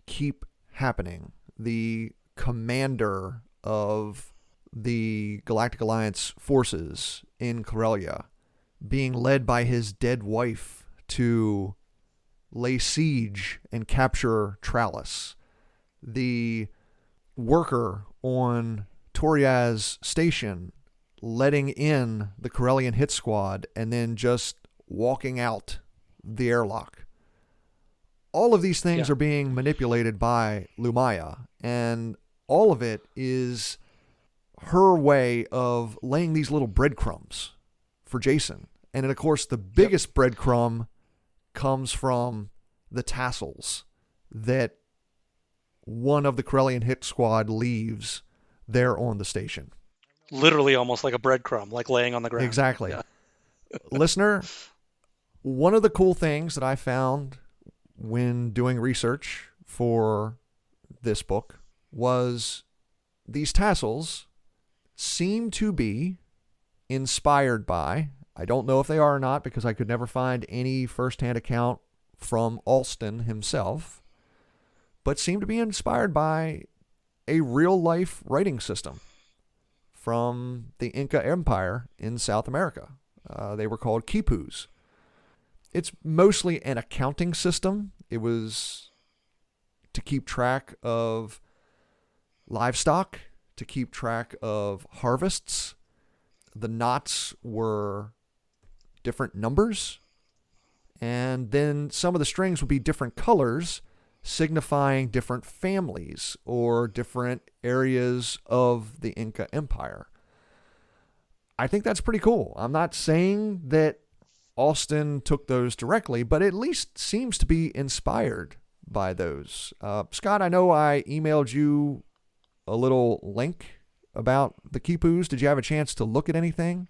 keep happening. The commander of the Galactic Alliance forces in Corellia being led by his dead wife to lay siege and capture Trallis. The worker on Toriaz Station letting in the Corellian hit squad and then just walking out the airlock. All of these things are being manipulated by Lumaya, and all of it is her way of laying these little breadcrumbs for Jason. And then, of course, the biggest breadcrumb comes from the tassels that one of the Corellian hit squad leaves there on the station. Literally almost like a breadcrumb, like laying on the ground. Exactly. Yeah. Listener, One of the cool things that I found when doing research for this book was these tassels seem to be inspired by, I don't know if they are or not because I could never find any firsthand account from Alston himself, but seem to be inspired by a real life writing system from the Inca Empire in South America. They were called quipus. It's mostly an accounting system. It was to keep track of livestock, to keep track of harvests. The knots were different numbers, and then some of the strings would be different colors, signifying different families or different areas of the Inca Empire. I think that's pretty cool. I'm not saying that Alston took those directly, but at least seems to be inspired by those. Scott, I know I emailed you a little link about the quipus. Did you have a chance to look at anything?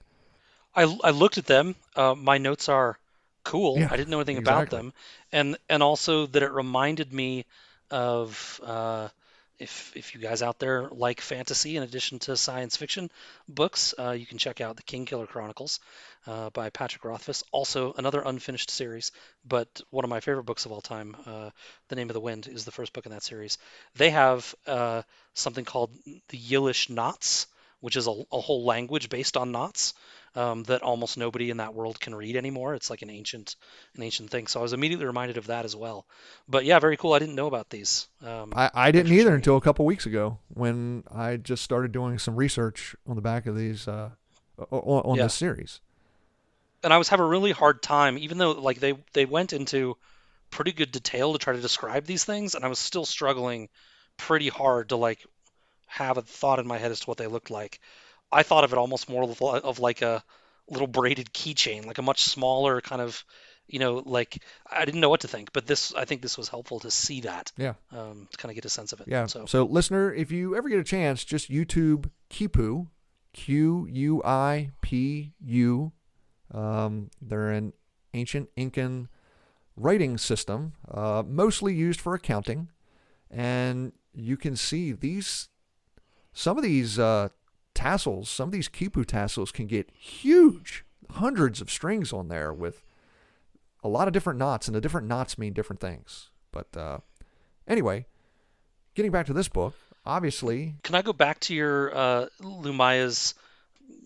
I looked at them. My notes are cool. Yeah, I didn't know anything about exactly. them, and also that it reminded me of if you guys out there like fantasy in addition to science fiction books, you can check out the Kingkiller Chronicles by Patrick Rothfuss. Also another unfinished series, but one of my favorite books of all time. The Name of the Wind is the first book in that series. They have something called the Yiddish knots, which is a whole language based on knots that almost nobody in that world can read anymore. It's like an ancient thing. So I was immediately reminded of that as well. But yeah, very cool. I didn't know about these. I Thanks didn't for either sharing it. until a couple weeks ago when I just started doing some research on the back of these on Yeah, this series. and I was having a really hard time, even though like they went into pretty good detail to try to describe these things, and I was still struggling pretty hard to like have a thought in my head as to what they looked like. I thought of it almost more of like a little braided keychain, like a much smaller kind of, like I didn't know what to think, but I think this was helpful to see that, Yeah. to kind of get a sense of it. Yeah. So So, listener, if you ever get a chance, just YouTube Quipu, Quipu. They're an ancient Incan writing system, mostly used for accounting. And you can see some of these tassels, some of these Quipu tassels can get huge, hundreds of strings on there with a lot of different knots, and the different knots mean different things. But anyway, getting back to this book, obviously, can I go back to your Lumaya's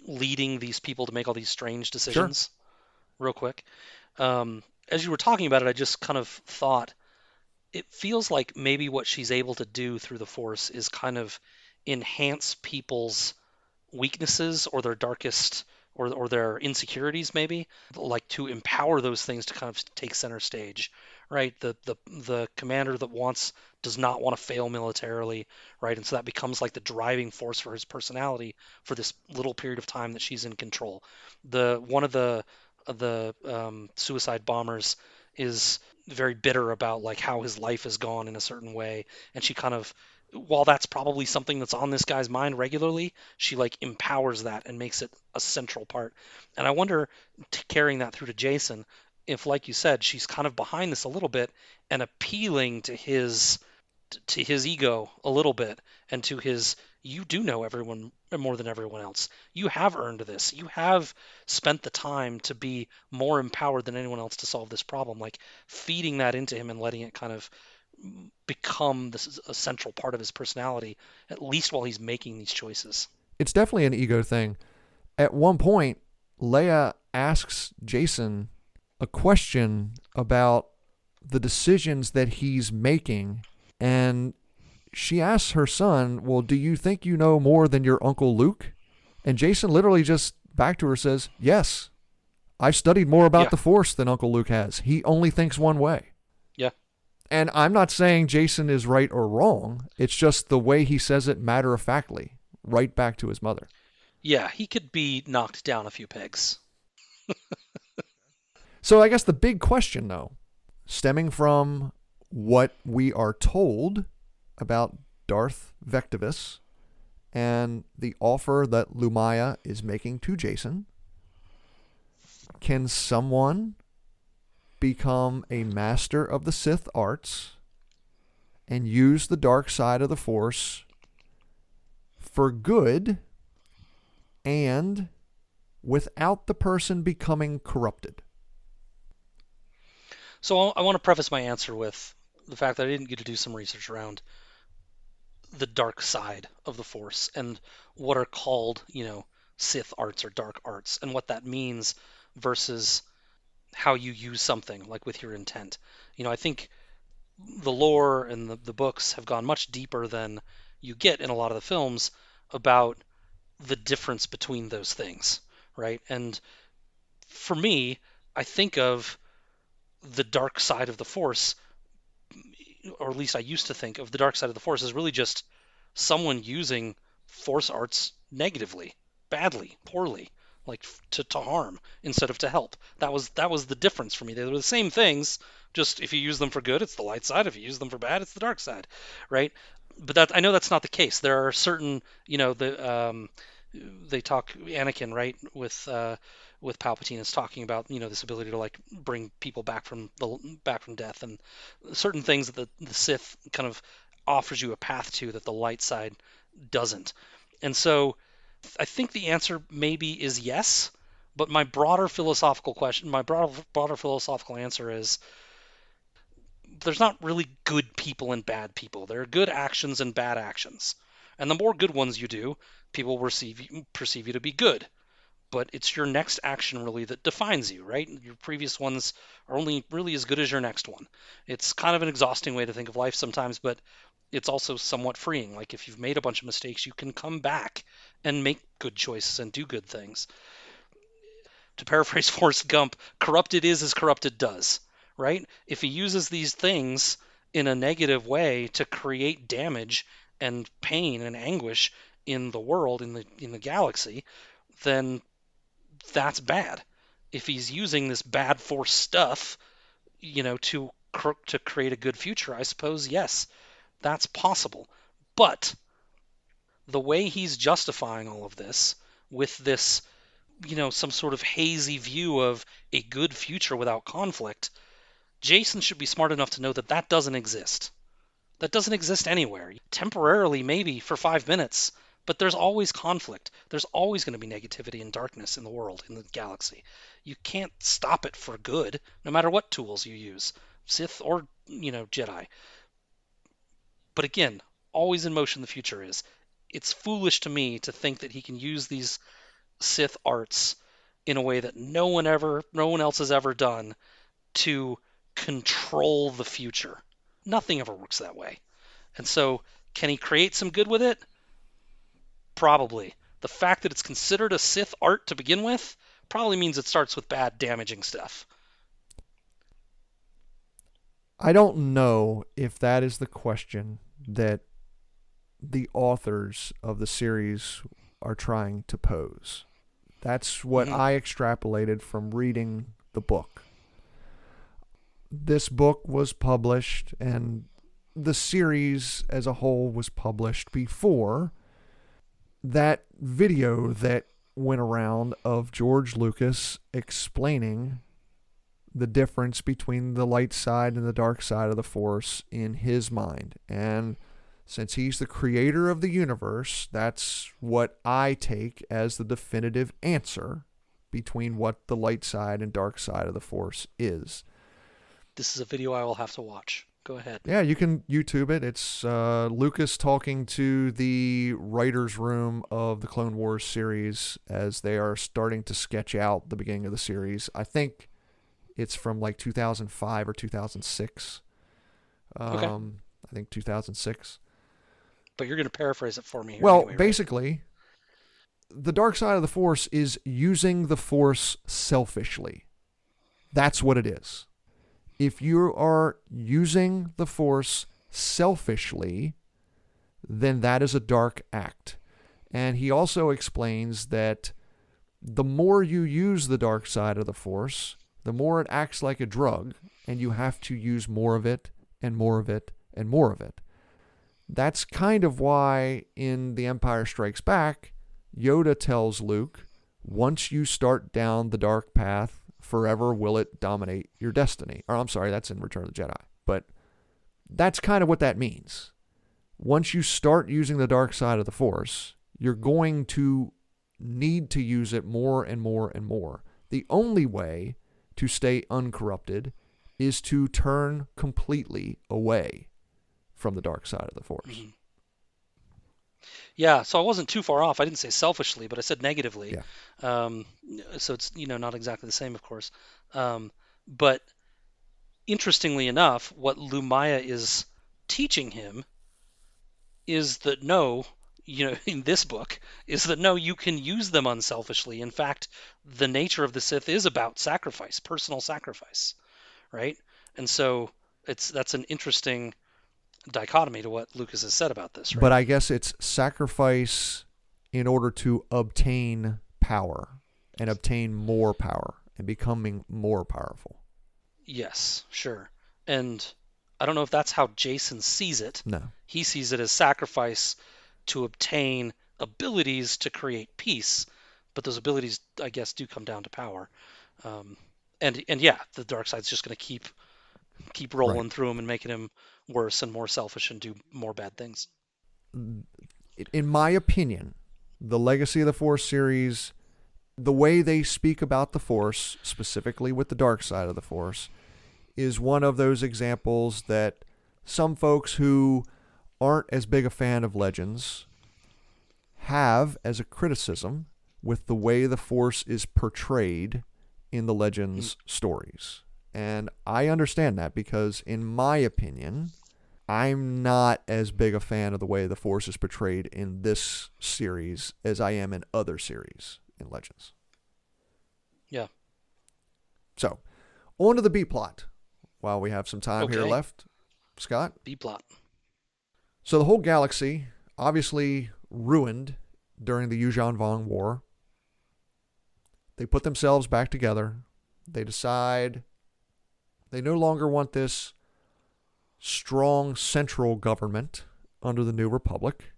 leading these people to make all these strange sure. decisions real quick? As you were talking about it, I just kind of thought it feels like maybe what she's able to do through the Force is kind of enhance people's weaknesses or their darkest or their insecurities, maybe like to empower those things to kind of take center stage, right? The commander that wants does not want to fail militarily, right? And so that becomes like the driving force for his personality for this little period of time that she's in control. The one of the suicide bombers is very bitter about like how his life has gone in a certain way, and she kind of, while that's probably something that's on this guy's mind regularly, she like empowers that and makes it a central part. And I wonder, carrying that through to Jason, if like you said, she's kind of behind this a little bit and appealing to his ego a little bit, and to his, you do know everyone more than everyone else. You have earned this. You have spent the time to be more empowered than anyone else to solve this problem. Like feeding that into him and letting it kind of become this is a central part of his personality, at least while he's making these choices. it's definitely an ego thing. At one point, Leia asks Jason a question about the decisions that he's making, and she asks her son, "Well, do you think you know more than your Uncle Luke?" And Jason literally just back to her says, "Yes, I've studied more about Yeah, the Force than Uncle Luke has. He only thinks one way." yeah, And I'm not saying Jason is right or wrong. It's just the way he says it matter of factly, right back to his mother. yeah. He could be knocked down a few pegs. So I guess the big question, though, stemming from what we are told about Darth Vectivus and the offer that Lumaya is making to Jason, can someone become a master of the Sith arts and use the dark side of the Force for good and without the person becoming corrupted. So I want to preface my answer with the fact that I didn't get to do some research around the dark side of the Force and what are called, Sith arts or dark arts, and what that means versus how you use something, like with your intent. I think the lore and the books have gone much deeper than you get in a lot of the films about the difference between those things, right? And for me, I think of the dark side of the Force, or at least I used to think of the dark side of the Force as really just someone using Force arts negatively, badly, poorly, like to harm instead of to help. That was the difference for me. They were the same things, just if you use them for good, it's the light side. If you use them for bad, it's the dark side, right? But I know that's not the case. There are certain, they talk Anakin, right, with Palpatine is talking about this ability to like bring people back from death, and certain things that the Sith kind of offers you a path to that the light side doesn't. And so I think the answer maybe is yes, but my broader philosophical answer is there's not really good people and bad people. There are good actions and bad actions. And the more good ones you do, people perceive you to be good. But it's your next action really that defines you, right? Your previous ones are only really as good as your next one. It's kind of an exhausting way to think of life sometimes, but it's also somewhat freeing. Like if you've made a bunch of mistakes, you can come back and make good choices and do good things. To paraphrase Forrest Gump, corrupted is as corrupted does, right? If he uses these things in a negative way to create damage and pain and anguish in the world, in the galaxy, then that's bad. If he's using this bad Force stuff, to create a good future, I suppose yes, that's possible. But the way he's justifying all of this with this, some sort of hazy view of a good future without conflict, Jason should be smart enough to know that that doesn't exist. That doesn't exist anywhere. Temporarily, maybe for 5 minutes, but there's always conflict. There's always going to be negativity and darkness in the world, in the galaxy. You can't stop it for good, no matter what tools you use, Sith or, Jedi. But again, always in motion the future is. It's foolish to me to think that he can use these Sith arts in a way that no one else has ever done to control the future. Nothing ever works that way. And so, can he create some good with it? Probably. The fact that it's considered a Sith art to begin with probably means it starts with bad, damaging stuff. I don't know if that is the question that the authors of the series are trying to pose. That's what Mm-hmm. I extrapolated from reading the book. This book was published, and the series as a whole was published before that video that went around of George Lucas explaining the difference between the light side and the dark side of the Force in his mind. And since he's the creator of the universe, that's what I take as the definitive answer between what the light side and dark side of the Force is. This is a video I will have to watch. Go ahead. Yeah, you can YouTube it. It's Lucas talking to the writer's room of the Clone Wars series as they are starting to sketch out the beginning of the series. I think it's from like 2005 or 2006. Okay. I think 2006. But you're going to paraphrase it for me here Well, anyway, right? basically, the dark side of the Force is using the Force selfishly. That's what it is. If you are using the Force selfishly, then that is a dark act. And he also explains that the more you use the dark side of the Force, the more it acts like a drug, and you have to use more of it, and more of it, and more of it. That's kind of why in The Empire Strikes Back, Yoda tells Luke, once you start down the dark path, forever will it dominate your destiny. Or I'm sorry, that's in Return of the Jedi. But that's kind of what that means. Once you start using the dark side of the Force, you're going to need to use it more and more and more. The only way to stay uncorrupted is to turn completely away from the dark side of the Force. Mhm. Yeah, so I wasn't too far off. I didn't say selfishly, but I said negatively. Yeah. Um, so it's, not exactly the same, of course. But interestingly enough, what Lumaya is teaching him is that no, in this book, is that no, you can use them unselfishly. In fact, the nature of the Sith is about sacrifice, personal sacrifice, right? And so that's an interesting dichotomy to what Lucas has said about this, But right? I guess it's sacrifice in order to obtain power and obtain more power and becoming more powerful. Yes, sure. And I don't know if that's how Jason sees it. No. He sees it as sacrifice to obtain abilities to create peace, but those abilities, I guess, do come down to power. Um, and yeah, the dark side's just going to keep Right. rolling through him and making him worse and more selfish and do more bad things. In my opinion, the Legacy of the Force series, the way they speak about the Force, specifically with the dark side of the Force, is one of those examples that some folks who aren't as big a fan of Legends have as a criticism with the way the Force is portrayed in the Mm. Legends stories. And I understand that because, in my opinion, I'm not as big a fan of the way the Force is portrayed in this series as I am in other series in Legends. Yeah. So, on to the B plot while we have some time here Okay. left, Scott. B plot. So, the whole galaxy obviously ruined during the Yuuzhan Vong War. They put themselves back together. They decide they no longer want this strong central government under the New Republic.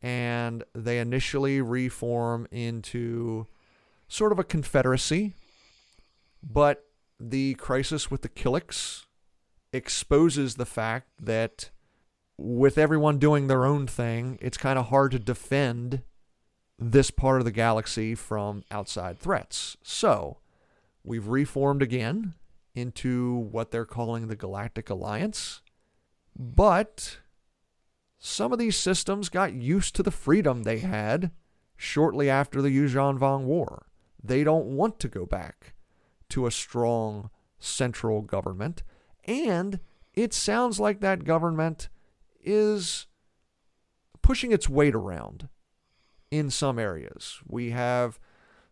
And they initially reform into sort of a confederacy. But the crisis with the Killiks exposes the fact that with everyone doing their own thing, it's kind of hard to defend this part of the galaxy from outside threats. So we've reformed again into what they're calling the Galactic Alliance. But some of these systems got used to the freedom they had shortly after the Yuuzhan Vong War. They don't want to go back to a strong central government. And it sounds like that government is pushing its weight around in some areas. We have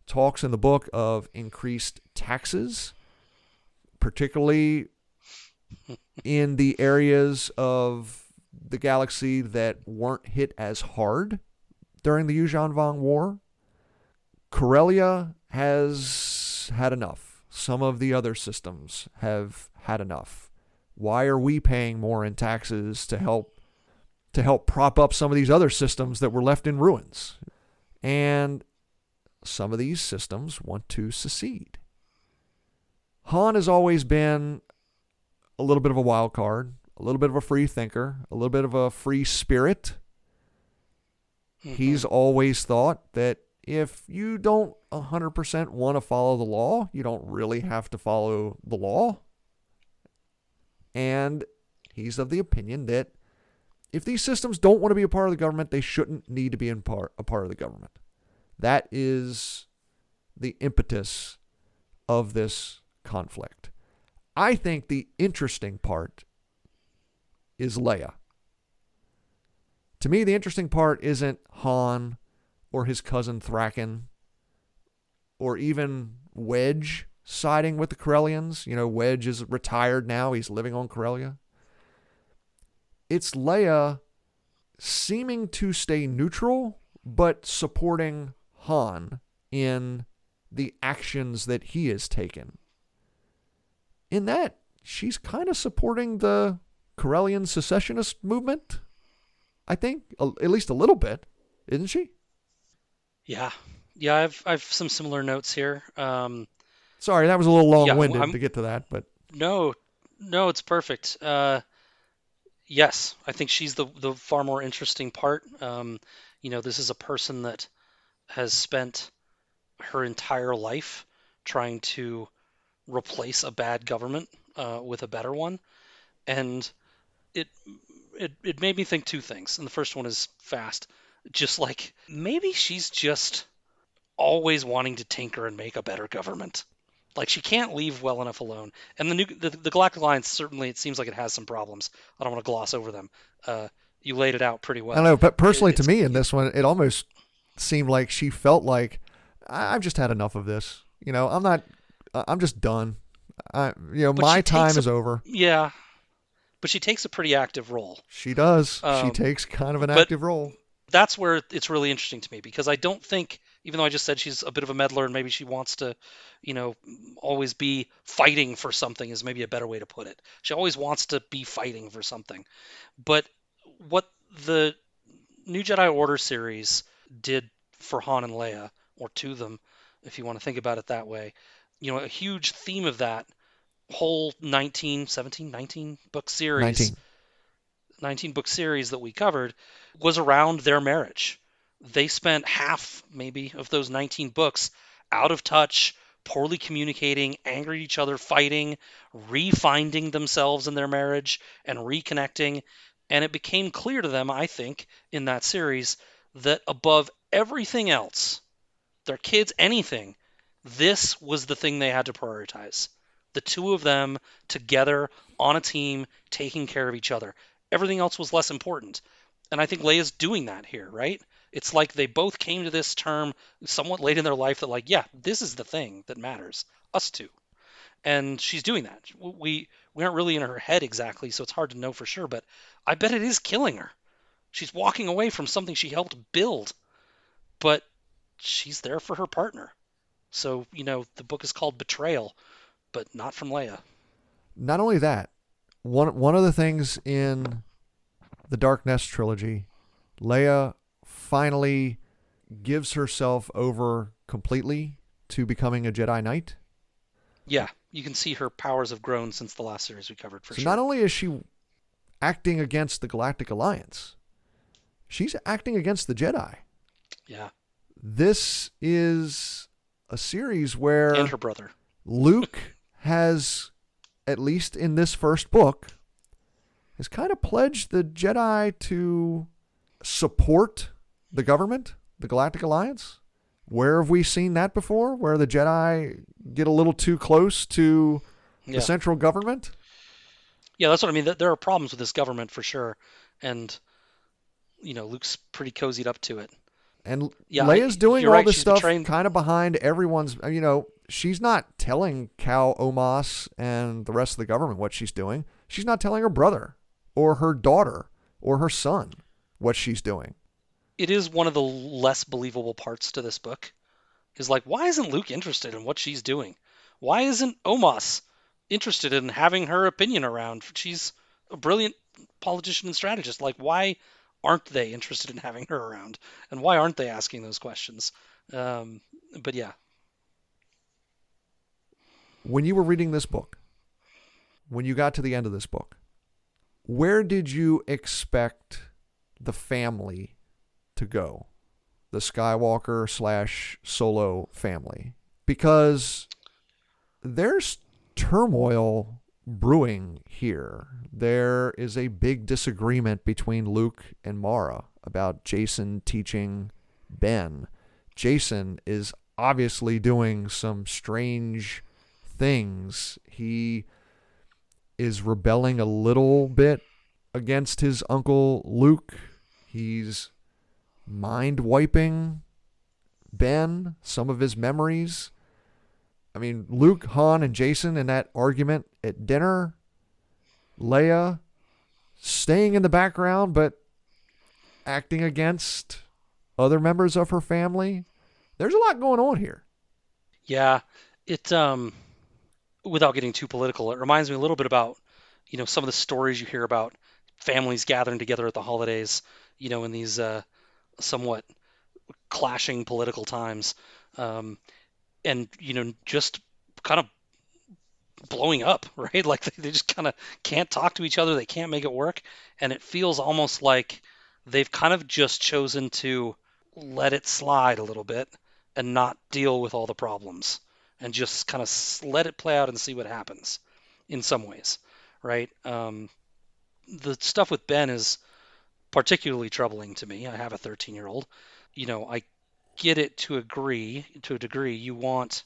talks in the book of increased taxes, particularly in the areas of the galaxy that weren't hit as hard during the Yuuzhan Vong War. Corellia has had enough. Some of the other systems have had enough. Why are we paying more in taxes to help prop up some of these other systems that were left in ruins? And some of these systems want to secede. Han has always been a little bit of a wild card, a little bit of a free thinker, a little bit of a free spirit. Mm-hmm. He's always thought that if you don't 100% want to follow the law, you don't really have to follow the law. And he's of the opinion that if these systems don't want to be a part of the government, they shouldn't need to be a part of the government. That is the impetus of this conflict. I think the interesting part is Leia. To me, the interesting part isn't Han or his cousin Thraken or even Wedge siding with the Corellians. You know, Wedge is retired now. He's living on Corellia. It's Leia seeming to stay neutral, but supporting Han in the actions that he has taken. In that, she's kind of supporting the Corellian secessionist movement, I think, at least a little bit, isn't she? Yeah. Yeah, I've some similar notes here. Sorry, that was a little Yeah, long-winded to get to that, but no, no, it's perfect. Yes, I think she's the far more interesting part. This is a person that has spent her entire life trying to replace a bad government with a better one, and it it made me think two things. And the first one is fast, just like maybe she's just always wanting to tinker and make a better government. Like she can't leave well enough alone. And the Galactic Alliance certainly it seems like it has some problems. I don't want to gloss over them. You laid it out pretty I don't well. know. But personally, to It's me, in this one, it almost seemed like she felt like I've just had enough of this. I'm not. I'm just done. but she My time takes a is over. yeah, but she takes a pretty active role. She does. She Um, takes kind of an but active role. that's where it's really interesting to me because I don't think, even though I just said she's a bit of a meddler and maybe she wants to, you know, always be fighting for something is maybe a better way to put it. She always wants to be fighting for something. But what the New Jedi Order series did for Han and Leia, or to them, if you want to think about it that way, a huge theme of that whole 19 book series 19. 19 book series that we covered was around their marriage. They spent half, maybe, of those 19 books out of touch, poorly communicating, angry at each other, fighting, refinding themselves in their marriage, and reconnecting. And it became clear to them, I think, in that series, that above everything else, their kids, anything, this was the thing they had to prioritize. The two of them together on a team taking care of each other. Everything else was less important. And I think Leia's doing that here, right? It's like they both came to this term somewhat late in their life that, like, yeah, this is the thing that matters, us two. And she's doing that. We aren't really in her head exactly, so it's hard to know for sure, but I bet it is killing her. She's walking away from something she helped build, but she's there for her partner. So, the book is called Betrayal, but not from Leia. Not only that, one of the things in the Dark Nest trilogy, Leia finally gives herself over completely to becoming a Jedi Knight. Yeah, you can see her powers have grown since the last series we covered for So not sure. only is she acting against the Galactic Alliance, she's acting against the Jedi. Yeah, This is a series and where her brother. Luke has, at least in this first book, has kind of pledged the Jedi to support the government, the Galactic Alliance. Where have we seen that before? Where the Jedi get a little too close to the Yeah, central government? yeah, that's what I mean. There are problems with this government for sure, and Luke's pretty cozied up to it. And Yeah, Leia's doing you're all right. this She's stuff betraying. kind of behind everyone's, she's not telling Cal Omas and the rest of the government what she's doing. She's not telling her brother or her daughter or her son what she's doing. It is one of the less believable parts to this book. Is like, why isn't Luke interested in what she's doing? Why isn't Omos interested in having her opinion around? She's a brilliant politician and strategist. Like, why aren't they interested in having her around? And why aren't they asking those questions? Um, but yeah, When you were reading this book, when you got to the end of this book, where did you expect the family to go? The Skywalker slash Solo family? Because there's turmoil brewing here. There is a big disagreement between Luke and Mara about Jason teaching Ben. Jason is obviously doing some strange things. He is rebelling a little bit against his uncle Luke. He's mind wiping Ben, some of his memories. I mean, Luke, Han, and Jason in that argument at dinner. Leia staying in the background but acting against other members of her family. There's a lot going on here. yeah. It without getting too political, it reminds me a little bit about some of the stories you hear about families gathering together at the holidays. In these somewhat clashing political times. And just kind of blowing up, right? Like they just kind of can't talk to each other. They can't make it work. And it feels almost like they've kind of just chosen to let it slide a little bit and not deal with all the problems and just kind of let it play out and see what happens in some ways, right? The stuff with Ben is particularly troubling to me. I have a 13-year-old. I get it to a degree. You want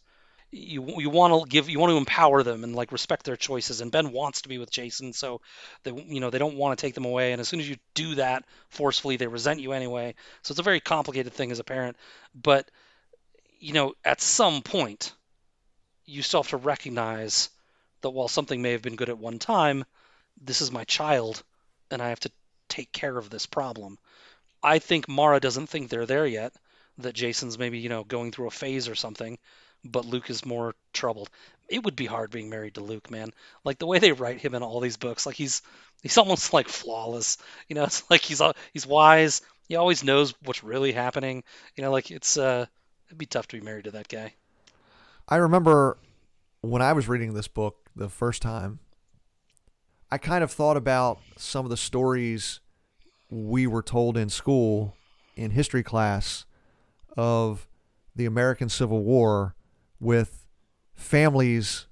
to empower them and like respect their choices, and Ben wants to be with Jason, so they don't want to take them away, and as soon as you do that forcefully they resent you anyway. So it's a very complicated thing as a parent. But at some point you still have to recognize that while something may have been good at one time, this is my child and I have to take care of this problem. I think Mara doesn't think they're there yet, that Jason's maybe, going through a phase or something, but Luke is more troubled. It would be hard being married to Luke, man. Like the way they write him in all these books, like he's almost like flawless. It's like he's wise. He always knows what's really happening. Like it'd be tough to be married to that guy. I remember when I was reading this book the first time, I kind of thought about some of the stories we were told in school in history class of the American Civil War with families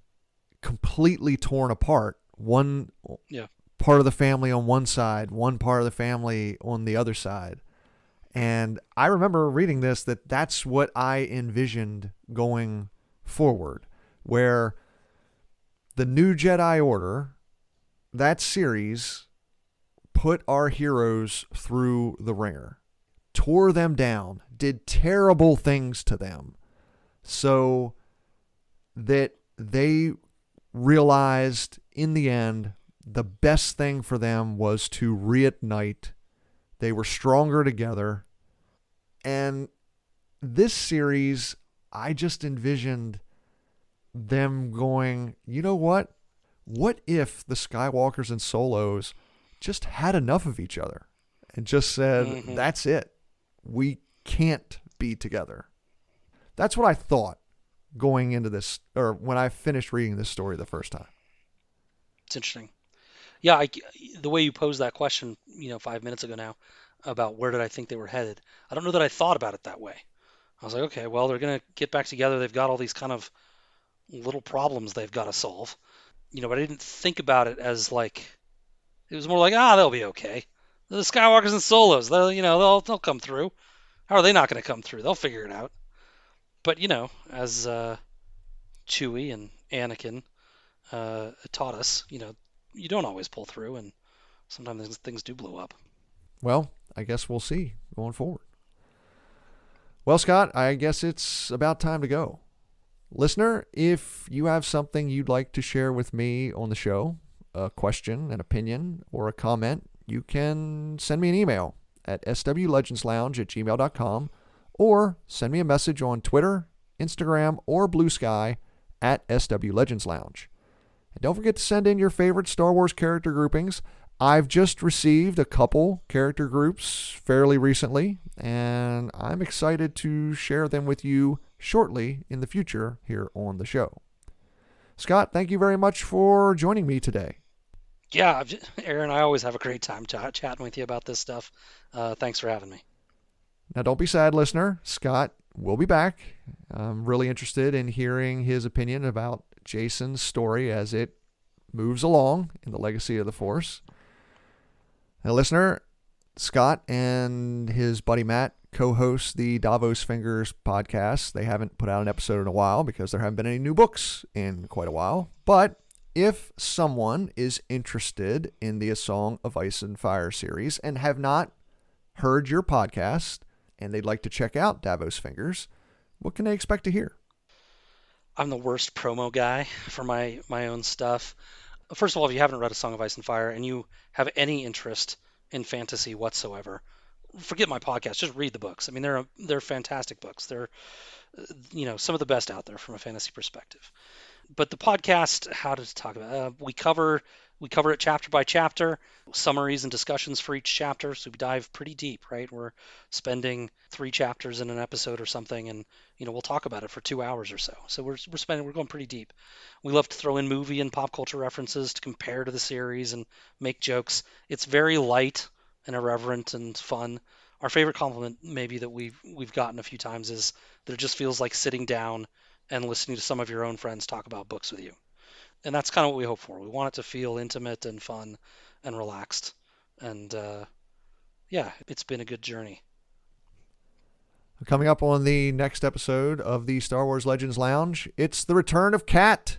completely torn apart. One Yeah. part of the family on one side, one part of the family on the other side. And I remember reading this that that's what I envisioned going forward, where the New Jedi Order, that series, put our heroes through the ringer, tore them down, did terrible things to them, so that they realized in the end the best thing for them was to reignite. They were stronger together. And this series, I just envisioned them going, you know what? What if the Skywalkers and Solos just had enough of each other and just said, Hmm. that's it. We can't be together. That's what I thought going into this, or when I finished reading this story the first time. It's interesting. Yeah, the way you posed that question, 5 minutes ago now, about where did I think they were headed, I don't know that I thought about it that way. I was like, okay, well, they're gonna get back together. They've got all these kind of little problems they've got to solve, but I didn't think about it as like it was more like, they'll be okay. They're the Skywalkers and Solos. They'll come through. How are they not going to come through? They'll figure it out. But as Chewie and Anakin taught us, you don't always pull through, and sometimes things do blow up. Well, I guess we'll see going forward. Well, Scott, I guess it's about time to go. Listener, if you have something you'd like to share with me on the show, a question, an opinion, or a comment, you can send me an email at swlegendslounge@gmail.com or send me a message on Twitter, Instagram, or Blue Sky at swlegendslounge. And don't forget to send in your favorite Star Wars character groupings. I've just received a couple character groups fairly recently, and I'm excited to share them with you shortly in the future here on the show. Scott, thank you very much for joining me today. Yeah, Aaron, I always have a great time chatting with you about this stuff. Thanks for having me. Now, don't be sad, listener. Scott will be back. I'm really interested in hearing his opinion about Jason's story as it moves along in the Legacy of the Force. Now, listener, Scott and his buddy Matt co-host the Davos Fingers podcast. They haven't put out an episode in a while because there haven't been any new books in quite a while. But if someone is interested in the A Song of Ice and Fire series and have not heard your podcast and they'd like to check out Davos Fingers, what can they expect to hear? I'm the worst promo guy for my own stuff. First of all, if you haven't read A Song of Ice and Fire and you have any interest in fantasy whatsoever, forget my podcast. Just read the books. I mean, they're fantastic books. They're some of the best out there from a fantasy perspective. But the podcast, how to talk about we cover it chapter by chapter, summaries and discussions for each chapter. So we dive pretty deep, right? We're spending 3 chapters in an episode or something, and we'll talk about it for 2 hours or so. So we're going pretty deep. We love to throw in movie and pop culture references to compare to the series and make jokes. It's very light and irreverent and fun. Our favorite compliment maybe that we've gotten a few times is that it just feels like sitting down and listening to some of your own friends talk about books with you. And that's kind of what we hope for. We want it to feel intimate and fun and relaxed. And yeah, it's been a good journey. Coming up on the next episode of the Star Wars Legends Lounge, it's the return of Kat.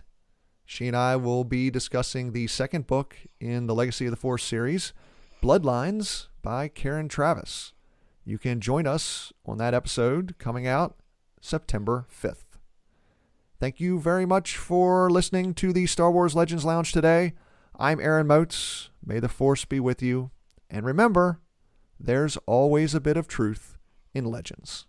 She and I will be discussing the second book in the Legacy of the Force series, Bloodlines by Karen Travis. You can join us on that episode coming out September 5th. Thank you very much for listening to the Star Wars Legends Lounge today. I'm Aaron Motes. May the Force be with you. And remember, there's always a bit of truth in Legends.